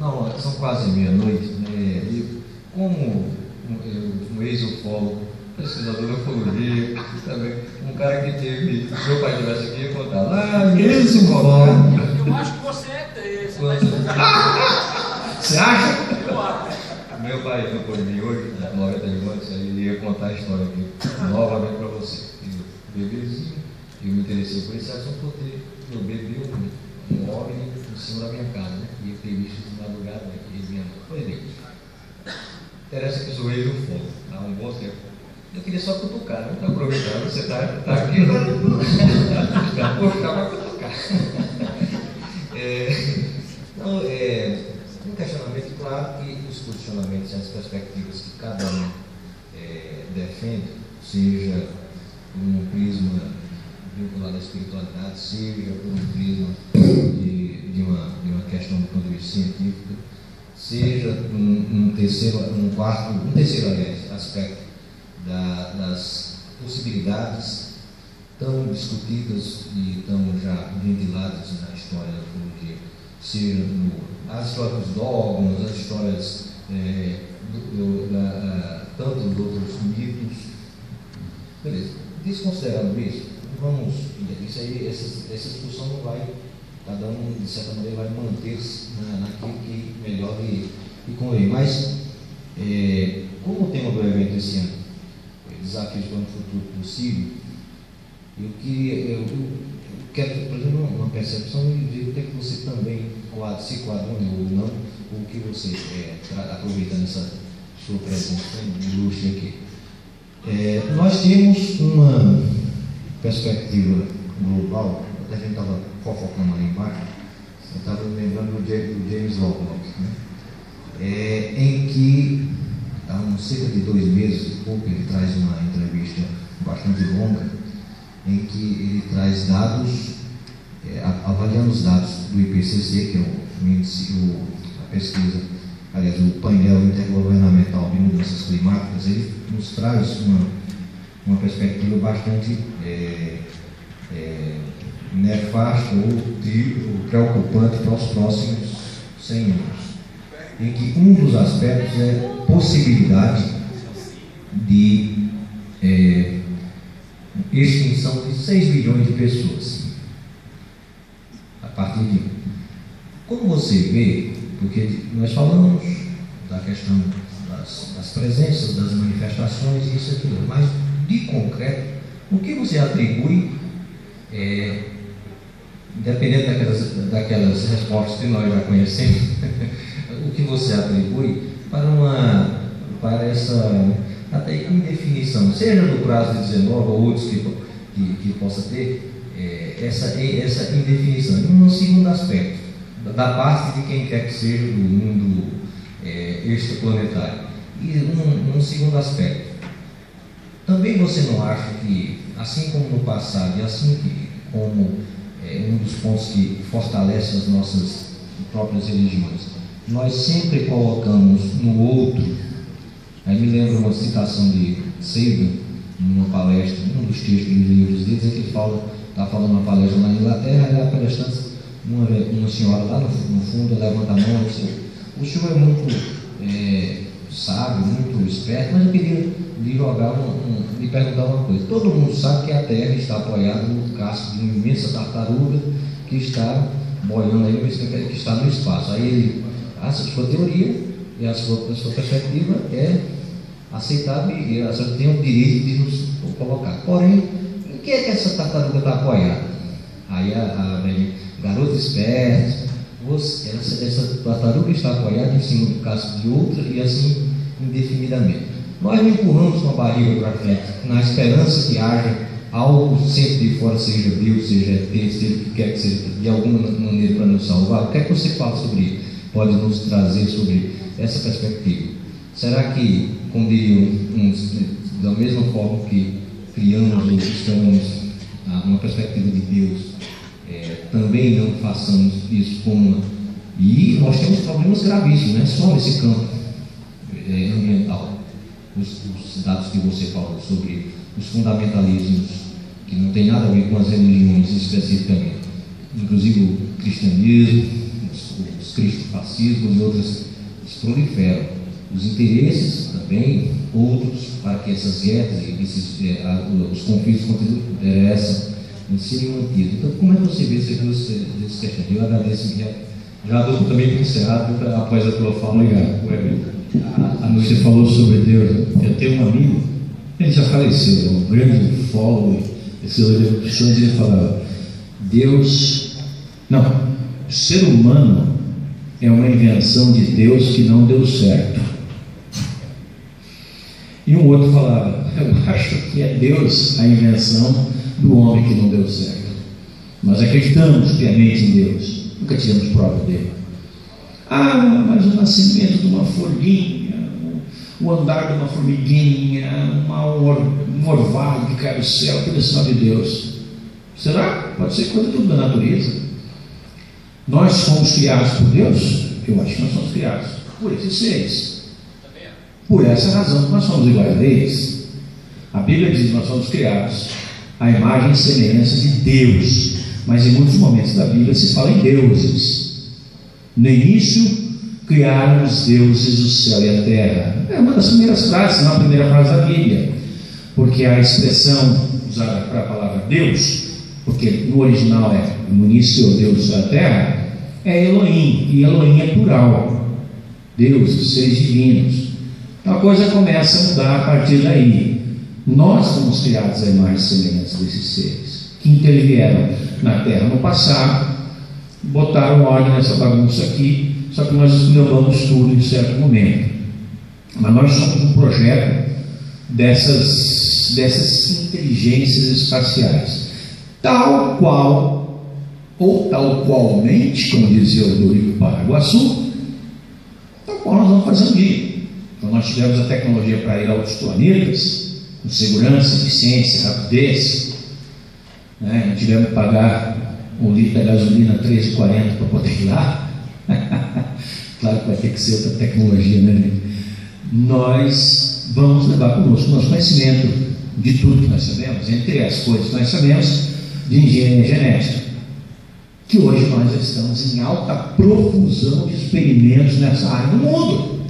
Não, são quase meia-noite, né? E como um ex-ufólogo, pesquisador de ufologia, também, um cara que teve, se meu pai estivesse aqui, ia contar lá, ex-ufólogo. Eu acho que você é desse. Você acha? Eu acho. Meu pai foi por mim hoje, 90 anos, ele ia contar a história aqui novamente para você. Eu, bebezinho, eu me interessei por esse assunto porque eu bebi um homem em cima da minha casa, né? E eu fiquei visto de madrugada aqui, minha mãe. Pois bem, interessa que eu sou ex-ufólogo há um bom tempo. Eu queria só cutucar, né? Aproveitando, você está aqui, né? Vou ficar para cutucar. Então, um questionamento, claro que os posicionamentos e as perspectivas que cada um defende, seja por um prisma vinculado à espiritualidade, seja por um prisma de uma questão do ponto de vista científico, seja um terceiro aspecto das possibilidades tão discutidas e tão já ventiladas na história da ufologia, seja as histórias dos dogmas, as histórias tanto dos outros mitos. Beleza. Desconsiderando isso, essa discussão não vai, cada um de certa maneira vai manter-se naquilo que melhor lhe convém. Mas, como o tema do evento esse ano, desafios para um futuro possível, eu quero, por exemplo, uma percepção e ver o que é que você também se quadrona ou não, ou o que você aproveitando essa sua presença ilustre aqui. Nós temos uma perspectiva global, até a gente estava fofocando ali embaixo, eu estava lembrando do James Lovelock, né? Em que há cerca de 2 meses e pouco ele traz uma entrevista bastante longa, em que ele traz dados, avaliando os dados do IPCC, que é a pesquisa, aliás, o painel intergovernamental de mudanças climáticas. Ele nos traz uma perspectiva bastante nefasto ou preocupante para os próximos 100 anos, em que um dos aspectos é possibilidade de extinção de 6 bilhões de pessoas a partir de... Como você vê, porque nós falamos da questão das presenças, das manifestações e isso aqui, mas de concreto, o que você atribui, independente daquelas respostas que nós já conhecemos, o que você atribui para essa até indefinição, seja no prazo de 19 ou outros que possa ter, essa indefinição. Um segundo aspecto, da parte de quem quer que seja do mundo extraplanetário. E um segundo aspecto, também você não acha que, assim como no passado, e assim como um dos pontos que fortalece as nossas próprias religiões, nós sempre colocamos no outro? Aí me lembro uma citação de Saban, numa palestra, um dos textos dos livros deles, em que ele está falando uma palestra na Inglaterra, e a palestrante, uma senhora lá no fundo, levanta a mão e diz: o senhor é muito sábio, muito esperto, mas eu queria lhe perguntar uma coisa. Todo mundo sabe que a Terra está apoiada no casco de uma imensa tartaruga que está boiando aí, que está no espaço. Aí ele, a sua teoria e a sua perspectiva é aceitável e a senhora tem o direito de nos colocar. Porém, em que é que essa tartaruga está apoiada? Aí a garota esperta, essa tartaruga está apoiada em cima do casco de outra e assim indefinidamente. Nós empurramos com a barriga para frente, na esperança que haja algo sempre de fora, seja Deus, seja ET, seja o que quer que seja, de alguma maneira para nos salvar. O que é que você fala sobre isso? Pode nos trazer sobre essa perspectiva? Será que, como diriam uns, da mesma forma que criamos ou estamos uma perspectiva de Deus, também não façamos isso como... E nós temos problemas gravíssimos, não é só nesse campo ambiental. Os dados que você falou sobre os fundamentalismos, que não tem nada a ver com as religiões especificamente, inclusive o cristianismo, os cristofascismos e outras, proliferam. Os interesses também, outros, para que essas guerras e os conflitos não seriam mantidos. Então, como é que você vê essas duas questões? Eu agradeço, já dou também por encerrado após a tua fala. Obrigado. Você falou sobre Deus. Eu tenho um amigo, ele já faleceu, um grande follower, ele falava: Deus, não, o ser humano é uma invenção de Deus que não deu certo. E um outro falava: eu acho que é Deus a invenção do homem que não deu certo. Nós acreditamos piamente em Deus, nunca tivemos prova dele. Mas o nascimento de uma folhinha, o andar de uma formiguinha, um orvalho que cai do céu, tudo é sinal de Deus. Será? Pode ser coisa tudo da natureza. Nós fomos criados por Deus? Eu acho que nós somos criados por esses seres. Por essa razão que nós somos iguais a eles. A Bíblia diz que nós somos criados à imagem e semelhança de Deus. Mas em muitos momentos da Bíblia se fala em deuses. No início, criaram os deuses o céu e a terra. É uma das primeiras frases, não a primeira frase da Bíblia. Porque a expressão usada para a palavra Deus, porque no original no início o Deus da terra, é Elohim, e Elohim é plural. Deus, os seres divinos. Então a coisa começa a mudar a partir daí. Nós fomos criados à imagem e semelhança desses seres, que intervieram na terra no passado, botaram ordem nessa bagunça aqui, só que nós esculhambamos tudo em certo momento. Mas nós somos um projeto dessas inteligências espaciais, tal qual, ou tal qualmente, como dizia o Dorico Paraguaçu, tal qual nós vamos fazer um dia. Então nós tivemos a tecnologia para ir a outros planetas, com segurança, eficiência, rapidez, né? Não tivemos que pagar um litro de gasolina R$13,40 para poder ir lá. Claro que vai ter que ser outra tecnologia, né? Nós vamos levar conosco o nosso conhecimento de tudo que nós sabemos. Entre as coisas que nós sabemos, de engenharia genética, que hoje nós estamos em alta profusão de experimentos nessa área no mundo.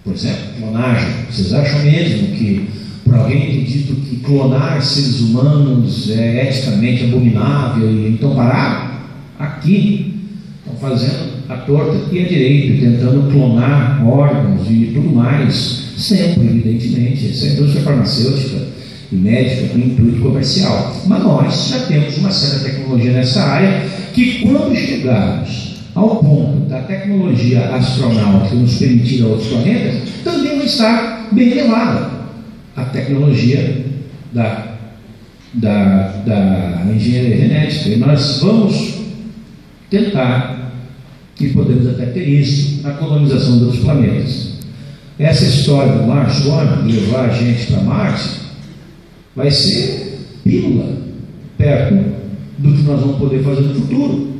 Por exemplo, clonagem. Vocês acham mesmo que, por alguém ter dito que clonar seres humanos é eticamente abominável e então parar? Aqui estão fazendo a torta e a direita, tentando clonar órgãos e tudo mais, sempre, evidentemente, essa é a indústria farmacêutica e médica com intuito comercial. Mas nós já temos uma certa tecnologia nessa área que, quando chegarmos ao ponto da tecnologia astronáutica nos permitir a outros planetas, também vai estar bem elevada a tecnologia da engenharia genética. E nós vamos tentar, e podemos até ter isso, na colonização dos planetas. Essa história do Mars One, levar a gente para Marte, vai ser pílula perto do que nós vamos poder fazer no futuro.